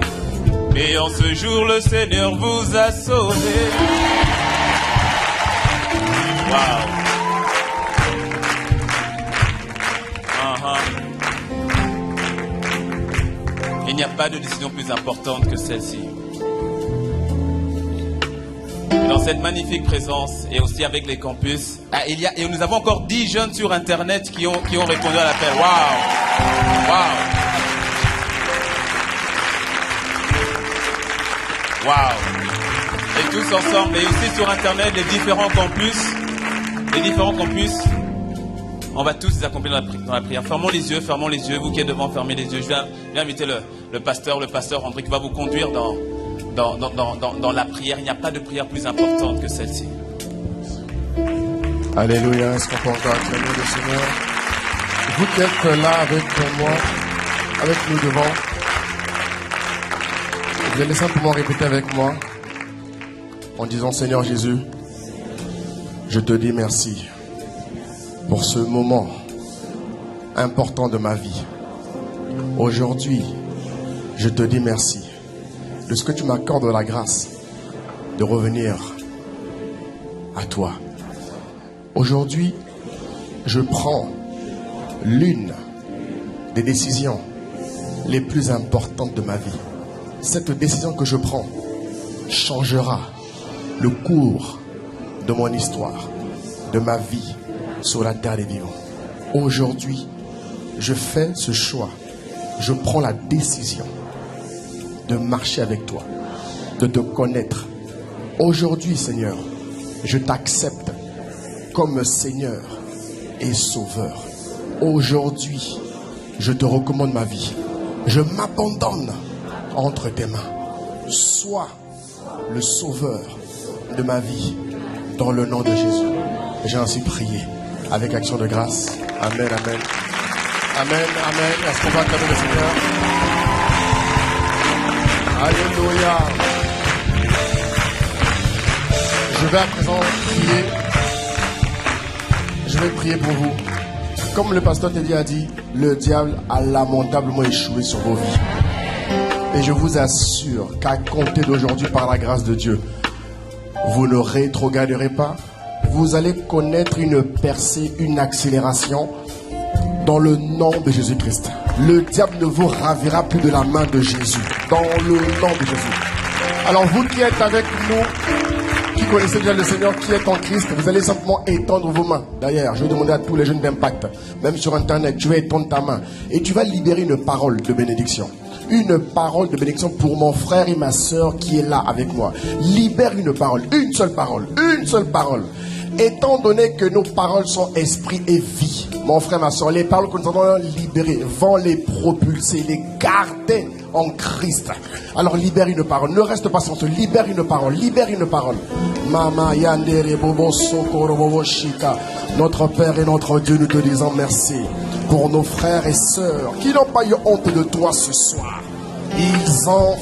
Et en ce jour, le Seigneur vous a sauvé. Waouh. Il n'y a pas de décision plus importante que celle-ci. Et dans cette magnifique présence, et aussi avec les campus, et nous avons encore 10 jeunes sur Internet qui ont répondu à l'appel. Waouh. Et tous ensemble, et aussi sur Internet, les différents campus, on va tous les accompagner dans la prière. Fermons les yeux, vous qui êtes devant, fermez les yeux. Je vais inviter le pasteur André qui va vous conduire dans la prière. Il n'y a pas de prière plus importante que celle-ci. Alléluia, est-ce qu'on peut encore acclamer le Seigneur? Vous qui êtes là avec moi, avec nous devant, vous allez simplement répéter avec moi en disant: Seigneur Jésus, je te dis merci pour ce moment important de ma vie. Aujourd'hui, je te dis merci de ce que tu m'accordes la grâce de revenir à toi. Aujourd'hui, je prends l'une des décisions les plus importantes de ma vie. Cette décision que je prends changera le cours de mon histoire, de ma vie sur la terre des vivants. Aujourd'hui, je fais ce choix. Je prends la décision de marcher avec toi, de te connaître. Aujourd'hui, Seigneur, je t'accepte comme Seigneur et Sauveur. Aujourd'hui, je te recommande ma vie. Je m'abandonne entre tes mains. Sois le Sauveur de ma vie dans le nom de Jésus. J'ai ainsi prié avec action de grâce. Amen, amen. Amen, amen. Est-ce qu'on va acclamer le Seigneur? Alléluia. Je vais à présent prier. Je vais prier pour vous. Comme le pasteur Teddy a dit, le diable a lamentablement échoué sur vos vies. Et je vous assure qu'à compter d'aujourd'hui, par la grâce de Dieu, vous ne rétrograderez pas. Vous allez connaître une percée, une accélération dans le nom de Jésus-Christ. Le diable ne vous ravira plus de la main de Jésus. Dans le nom de Jésus. Alors vous qui êtes avec nous, qui connaissez déjà le Seigneur, qui est en Christ, vous allez simplement étendre vos mains. D'ailleurs, je vais demander à tous les jeunes d'Impact, même sur Internet, tu vas étendre ta main et tu vas libérer une parole de bénédiction. Une parole de bénédiction pour mon frère et ma soeur qui est là avec moi. Libère une parole, une seule parole, une seule parole. Étant donné que nos paroles sont esprit et vie, mon frère, ma soeur, les paroles que nous allons libérer vont les propulser, les garder en Christ. Alors libère une parole, ne reste pas sans te, libère une parole, Mama Yandere Bobo Sokoro Bobo Shika. Notre Père et notre Dieu, nous te disons merci pour nos frères et sœurs qui n'ont pas eu honte de toi ce soir. Ils ont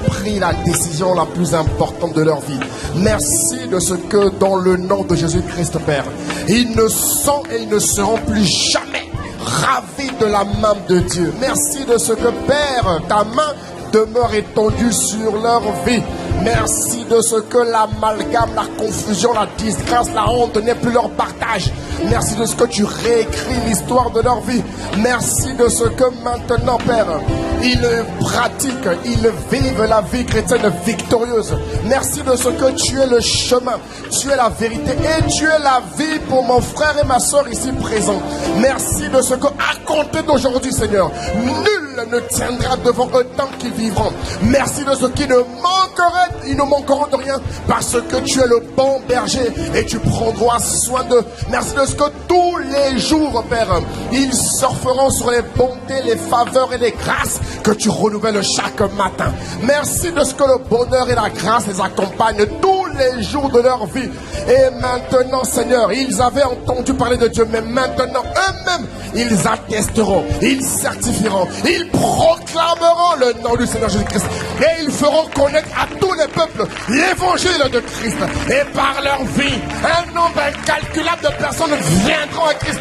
pris la décision la plus importante de leur vie. Merci de ce que dans le nom de Jésus-Christ, Père, ils ne sont et ils ne seront plus jamais ravis de la main de Dieu. Merci de ce que, Père, ta main demeure étendue sur leur vie. Merci de ce que l'amalgame, la confusion, la disgrâce, la honte n'est plus leur partage. Merci de ce que tu réécris l'histoire de leur vie. Merci de ce que maintenant, Père, ils pratiquent, ils vivent la vie chrétienne victorieuse. Merci de ce que tu es le chemin, tu es la vérité et tu es la vie pour mon frère et ma soeur ici présents. Merci de ce que, à compter d'aujourd'hui, Seigneur, nul ne tiendra devant eux tant qu'ils vivront. Merci de ce qui ne manquerait, ils ne manqueront de rien parce que tu es le bon berger et tu prendras soin d'eux. Merci de ce que tous les jours, Père, ils surferont sur les bontés, les faveurs et les grâces que tu renouvelles chaque matin. Merci de ce que le bonheur et la grâce les accompagnent tous les jours de leur vie. Et maintenant, Seigneur, ils avaient entendu parler de Dieu, mais maintenant, eux-mêmes, ils attesteront, ils certifieront, ils proclameront le nom du Seigneur Jésus-Christ. Et ils feront connaître à tous les peuples l'évangile de Christ. Et par leur vie, un nombre incalculable de personnes viendront à Christ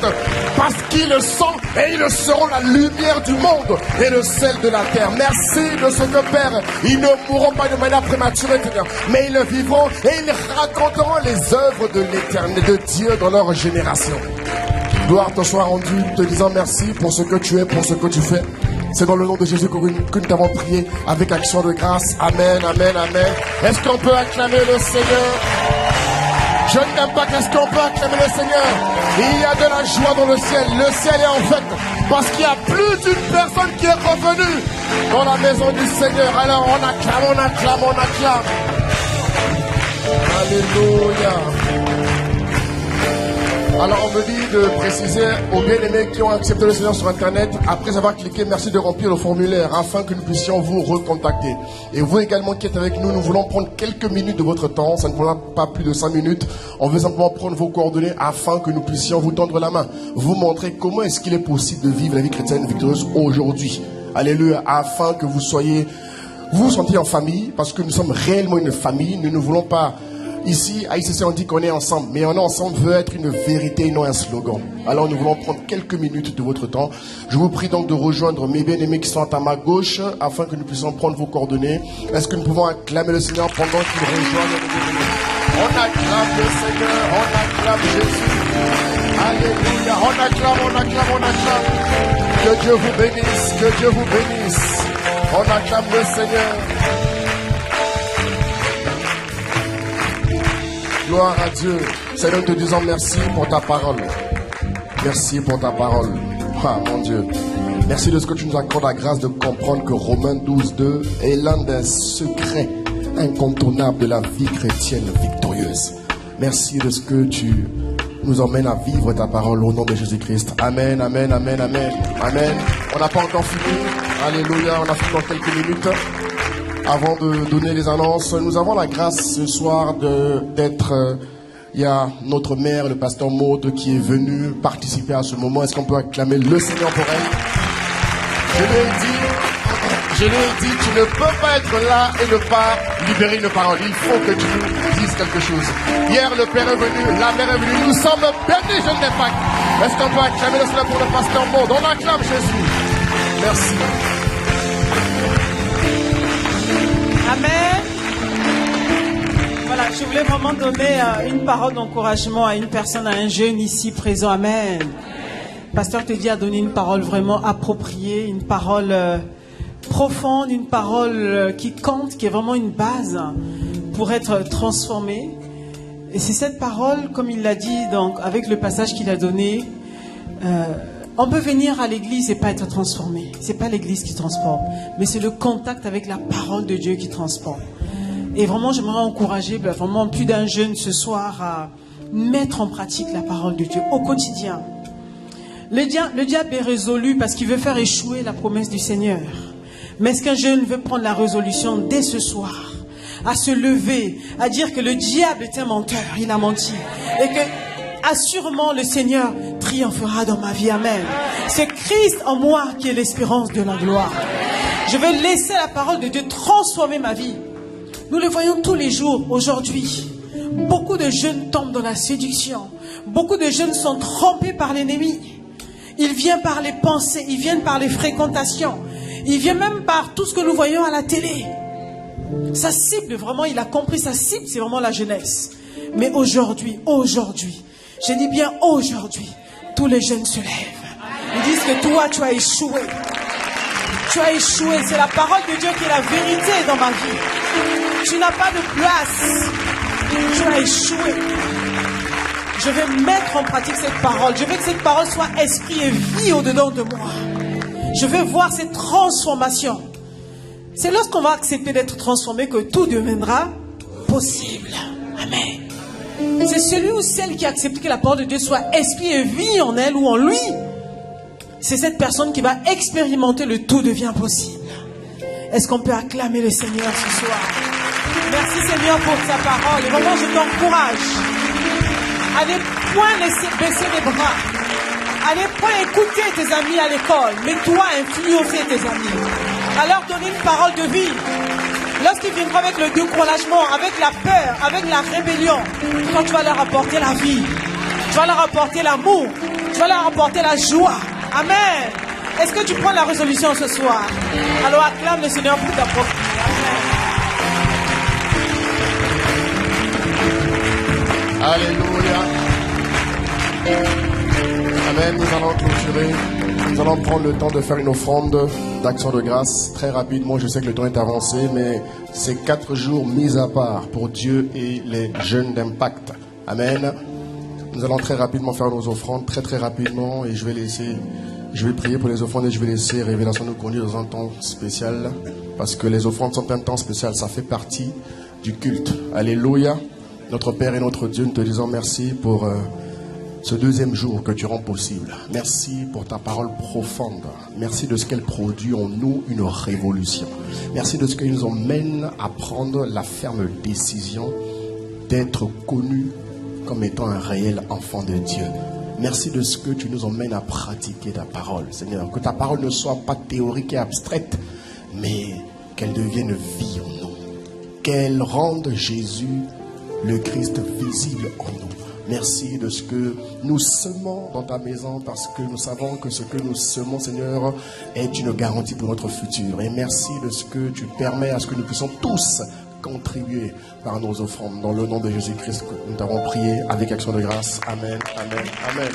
parce qu'ils le sont et ils seront la lumière du monde et le sel de la terre. Merci de ce que, Père, ils ne mourront pas de manière prématurée, Seigneur, mais ils vivront et ils raconteront les œuvres de l'éternel, de Dieu dans leur génération. Gloire te soit rendue, te disant merci pour ce que tu es, pour ce que tu fais. C'est dans le nom de Jésus que nous t'avons prié avec action de grâce. Amen, amen, amen. Est-ce qu'on peut acclamer le Seigneur? Je ne t'aime pas, qu'est-ce qu'on peut acclamer le Seigneur? Il y a de la joie dans le ciel. Le ciel est en fête parce qu'il y a plus d'une personne qui est revenue dans la maison du Seigneur. Alors on acclame, on acclame, on acclame. Alléluia. Alors on me dit de préciser aux bien-aimés qui ont accepté le Seigneur sur Internet, après avoir cliqué, merci de remplir le formulaire afin que nous puissions vous recontacter. Et vous également qui êtes avec nous, nous voulons prendre quelques minutes de votre temps, ça ne prendra pas plus de 5 minutes. On veut simplement prendre vos coordonnées afin que nous puissions vous tendre la main, vous montrer comment est-ce qu'il est possible de vivre la vie chrétienne victorieuse aujourd'hui. Alléluia, afin que vous vous sentiez en famille, parce que nous sommes réellement une famille, nous ne voulons pas... Ici, à ICC, on dit qu'on est ensemble, mais on est ensemble veut être une vérité et non un slogan. Alors nous voulons prendre quelques minutes de votre temps. Je vous prie donc de rejoindre mes bien-aimés qui sont à ma gauche, afin que nous puissions prendre vos coordonnées. Est-ce que nous pouvons acclamer le Seigneur pendant qu'il rejoigne nos bien-aimés? On acclame le Seigneur, on acclame Jésus. Alléluia, on acclame, on acclame, on acclame. Que Dieu vous bénisse, que Dieu vous bénisse. On acclame le Seigneur. Gloire à Dieu. Seigneur, nous te disons merci pour ta parole. Merci pour ta parole. Ah, mon Dieu. Merci de ce que tu nous accordes la grâce de comprendre que Romains 12:2 est l'un des secrets incontournables de la vie chrétienne victorieuse. Merci de ce que tu nous emmènes à vivre ta parole au nom de Jésus-Christ. Amen, amen, amen, amen, amen. On n'a pas encore fini. Alléluia, on a fini dans quelques minutes. Avant de donner les annonces, nous avons la grâce ce soir d'être... il y a notre mère, le pasteur Maud, qui est venu participer à ce moment. Est-ce qu'on peut acclamer le Seigneur pour elle? Je lui ai dit, tu ne peux pas être là et ne pas libérer une parole. Il faut que tu nous dises quelque chose. Hier, le Père est venu, la mère est venue. Nous sommes bénis, je ne l'ai pas. Est-ce qu'on peut acclamer le Seigneur pour le pasteur Maud? On acclame Jésus. Merci. Amen. Voilà, je voulais vraiment donner une parole d'encouragement à une personne, à un jeune ici présent. Amen. Pasteur Teddy a donné une parole vraiment appropriée, une parole profonde, une parole qui compte, qui est vraiment une base pour être transformée. Et c'est cette parole, comme il l'a dit, donc avec le passage qu'il a donné, on peut venir à l'église et pas être transformé. C'est pas l'église qui transforme, mais c'est le contact avec la parole de Dieu qui transforme. Et vraiment, j'aimerais encourager vraiment plus d'un jeune ce soir à mettre en pratique la parole de Dieu au quotidien. Le diable est résolu parce qu'il veut faire échouer la promesse du Seigneur. Mais est-ce qu'un jeune veut prendre la résolution dès ce soir à se lever, à dire que le diable est un menteur, il a menti. Et que, assurément, le Seigneur triomphera dans ma vie. Amen. C'est Christ en moi qui est l'espérance de la gloire. Je vais laisser la parole de Dieu transformer ma vie. Nous le voyons tous les jours aujourd'hui. Beaucoup de jeunes tombent dans la séduction. Beaucoup de jeunes sont trompés par l'ennemi. Il vient par les pensées, il vient par les fréquentations. Il vient même par tout ce que nous voyons à la télé. Sa cible, vraiment, il a compris, sa cible, c'est vraiment la jeunesse. Mais aujourd'hui, je dis bien aujourd'hui, tous les jeunes se lèvent. Ils disent que toi, tu as échoué. Tu as échoué. C'est la parole de Dieu qui est la vérité dans ma vie. Tu n'as pas de place. Tu as échoué. Je vais mettre en pratique cette parole. Je veux que cette parole soit esprit et vie au-dedans de moi. Je veux voir cette transformation. C'est lorsqu'on va accepter d'être transformé que tout deviendra possible. Amen. C'est celui ou celle qui accepte que la parole de Dieu soit esprit et vie en elle ou en lui. C'est cette personne qui va expérimenter le tout devient possible. Est-ce qu'on peut acclamer le Seigneur ce soir? Merci Seigneur pour sa parole. Et vraiment je t'encourage à ne point laisser baisser les bras, à ne point écouter tes amis à l'école, mais toi influencer tes amis, à leur donner une parole de vie. Lorsqu'ils viendront avec le découragement, avec la peur, avec la rébellion, toi tu vas leur apporter la vie, tu vas leur apporter l'amour, tu vas leur apporter la joie. Amen. Est-ce que tu prends la résolution ce soir? Alors acclame le Seigneur pour ta propre vie. Alléluia. Amen. Nous allons clôturer. Nous allons prendre le temps de faire une offrande d'action de grâce. Très rapidement, je sais que le temps est avancé, mais c'est 4 jours mis à part pour Dieu et les jeunes d'impact. Amen. Nous allons très rapidement faire nos offrandes, très rapidement, et je vais prier pour les offrandes et je vais laisser Révélation nous conduire dans un temps spécial, parce que les offrandes sont un temps spécial, ça fait partie du culte. Alléluia. Notre Père et notre Dieu, nous te disons merci pour ce deuxième jour que tu rends possible. Merci pour ta parole profonde. Merci de ce qu'elle produit en nous une révolution. Merci de ce qu'elle nous emmène à prendre la ferme décision d'être connus comme étant un réel enfant de Dieu. Merci de ce que tu nous emmènes à pratiquer ta parole, Seigneur. Que ta parole ne soit pas théorique et abstraite, mais qu'elle devienne vie en nous. Qu'elle rende Jésus, le Christ, visible en nous. Merci de ce que nous semons dans ta maison, parce que nous savons que ce que nous semons, Seigneur, est une garantie pour notre futur. Et merci de ce que tu permets à ce que nous puissions tous contribuer par nos offrandes. Dans le nom de Jésus-Christ, nous t'avons prié avec action de grâce. Amen, amen, amen.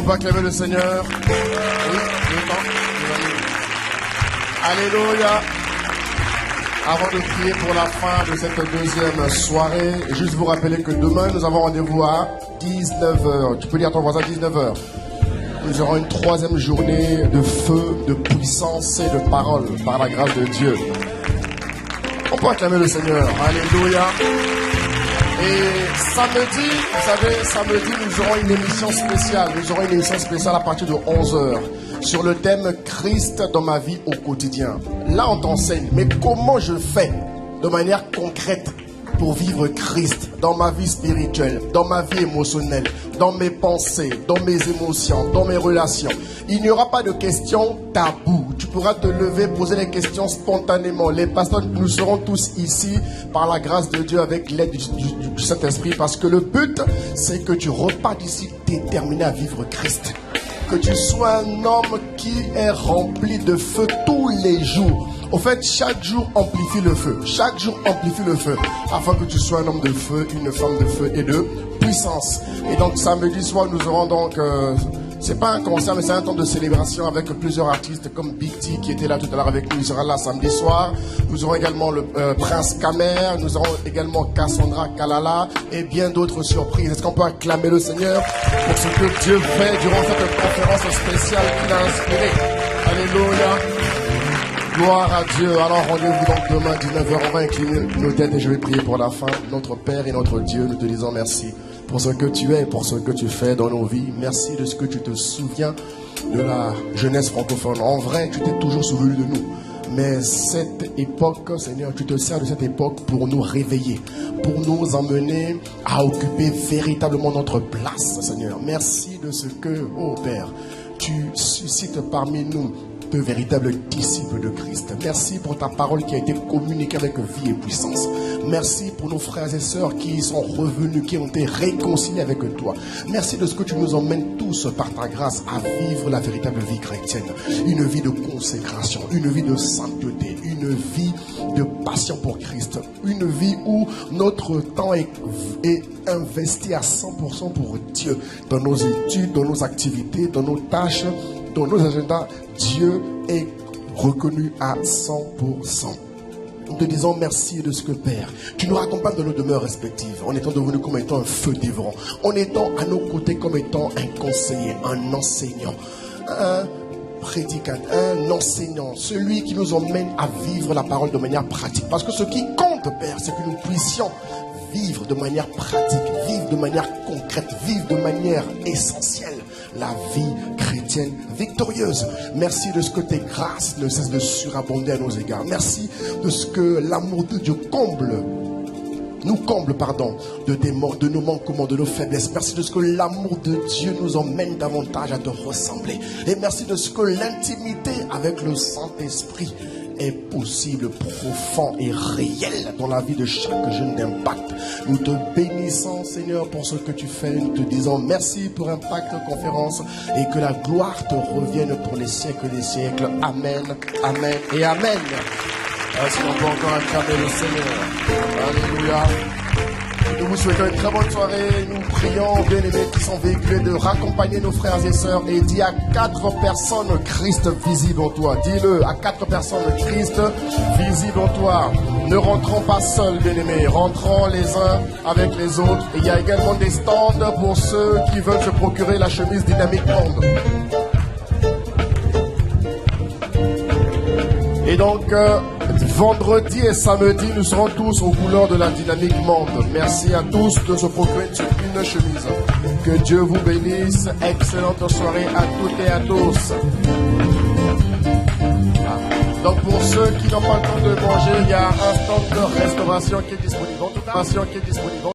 peut acclamer le Seigneur. Oui, le temps. Alléluia. Avant de prier pour la fin de cette deuxième soirée, juste vous rappeler que demain, nous avons rendez-vous à 19h. Tu peux dire à ton voisin 19h. Nous aurons une troisième journée de feu, de puissance et de parole par la grâce de Dieu. On peut acclamer le Seigneur. Alléluia. Et samedi, vous savez, samedi, nous aurons une émission spéciale. Nous aurons une émission spéciale à partir de 11h sur le thème Christ dans ma vie au quotidien. Là, on t'enseigne, mais comment je fais de manière concrète pour vivre Christ dans ma vie spirituelle, dans ma vie émotionnelle, dans mes pensées, dans mes émotions, dans mes relations. Il n'y aura pas de questions taboues. Tu pourras te lever, poser les questions spontanément. Les pasteurs, nous serons tous ici par la grâce de Dieu avec l'aide du Saint-Esprit, parce que le but, c'est que tu repartes d'ici déterminé à vivre Christ. Que tu sois un homme qui est rempli de feu tous les jours. Au fait, chaque jour amplifie le feu. Chaque jour amplifie le feu. Afin que tu sois un homme de feu, une femme de feu et de puissance. Et donc, samedi soir, nous aurons donc... c'est pas un concert, mais c'est un temps de célébration avec plusieurs artistes comme Big T qui était là tout à l'heure avec nous. Il sera là samedi soir. Nous aurons également le Prince Kamer. Nous aurons également Cassandra Kalala et bien d'autres surprises. Est-ce qu'on peut acclamer le Seigneur pour ce que Dieu fait durant cette conférence spéciale qu'il a inspirée? Alléluia. Gloire à Dieu. Alors rendez-vous donc demain 19h. On va incliner nos têtes et je vais prier pour la fin. Notre Père et notre Dieu, nous te disons merci pour ce que tu es, pour ce que tu fais dans nos vies. Merci de ce que tu te souviens de la jeunesse francophone. En vrai, tu t'es toujours souvenu de nous. Mais cette époque, Seigneur, tu te sers de cette époque pour nous réveiller, pour nous emmener à occuper véritablement notre place, Seigneur. Merci de ce que, oh Père, tu suscites parmi nous de véritables disciples de Christ. Merci pour ta parole qui a été communiquée avec vie et puissance. Merci pour nos frères et sœurs qui sont revenus, qui ont été réconciliés avec toi. Merci de ce que tu nous emmènes tous par ta grâce à vivre la véritable vie chrétienne. Une vie de consécration, une vie de sainteté, une vie de passion pour Christ. Une vie où notre temps est investi à 100% pour Dieu. Dans nos études, dans nos activités, dans nos tâches, dans nos agendas, Dieu est reconnu à 100%. Nous te disons merci de ce que, Père, tu nous raccompagnes dans nos demeures respectives, en étant devenu comme étant un feu dévorant, en étant à nos côtés comme étant un conseiller, un enseignant, un prédicateur, un enseignant, celui qui nous emmène à vivre la parole de manière pratique. Parce que ce qui compte, Père, c'est que nous puissions vivre de manière pratique, vivre de manière concrète, vivre de manière essentielle la vie chrétienne victorieuse. Merci de ce que tes grâces ne cessent de surabonder à nos égards. Merci de ce que l'amour de Dieu nous comble de nos manquements, de nos faiblesses. Merci de ce que l'amour de Dieu nous emmène davantage à te ressembler. Et merci de ce que l'intimité avec le Saint-Esprit est possible, profond et réel dans la vie de chaque jeune d'Impact. Nous te bénissons, Seigneur, pour ce que tu fais. Nous te disons merci pour Impact Conférence et que la gloire te revienne pour les siècles des siècles. Amen, amen et amen. Est-ce qu'on peut encore acclamer le Seigneur? Alléluia. Nous vous souhaitons une très bonne soirée. Nous prions, bien-aimés qui sont véhiculés, de raccompagner nos frères et sœurs et dis à 4 personnes Christ visible en toi. Dis-le à 4 personnes Christ visible en toi. Ne rentrons pas seuls, bien-aimés. Rentrons les uns avec les autres. Et il y a également des stands pour ceux qui veulent se procurer la chemise Dynamique Monde. Et donc, vendredi et samedi, nous serons tous aux couleurs de la Dynamique Monde. Merci à tous de se procurer une chemise. Que Dieu vous bénisse. Excellente soirée à toutes et à tous. Donc pour ceux qui n'ont pas le temps de manger, il y a un stand de restauration qui est disponible.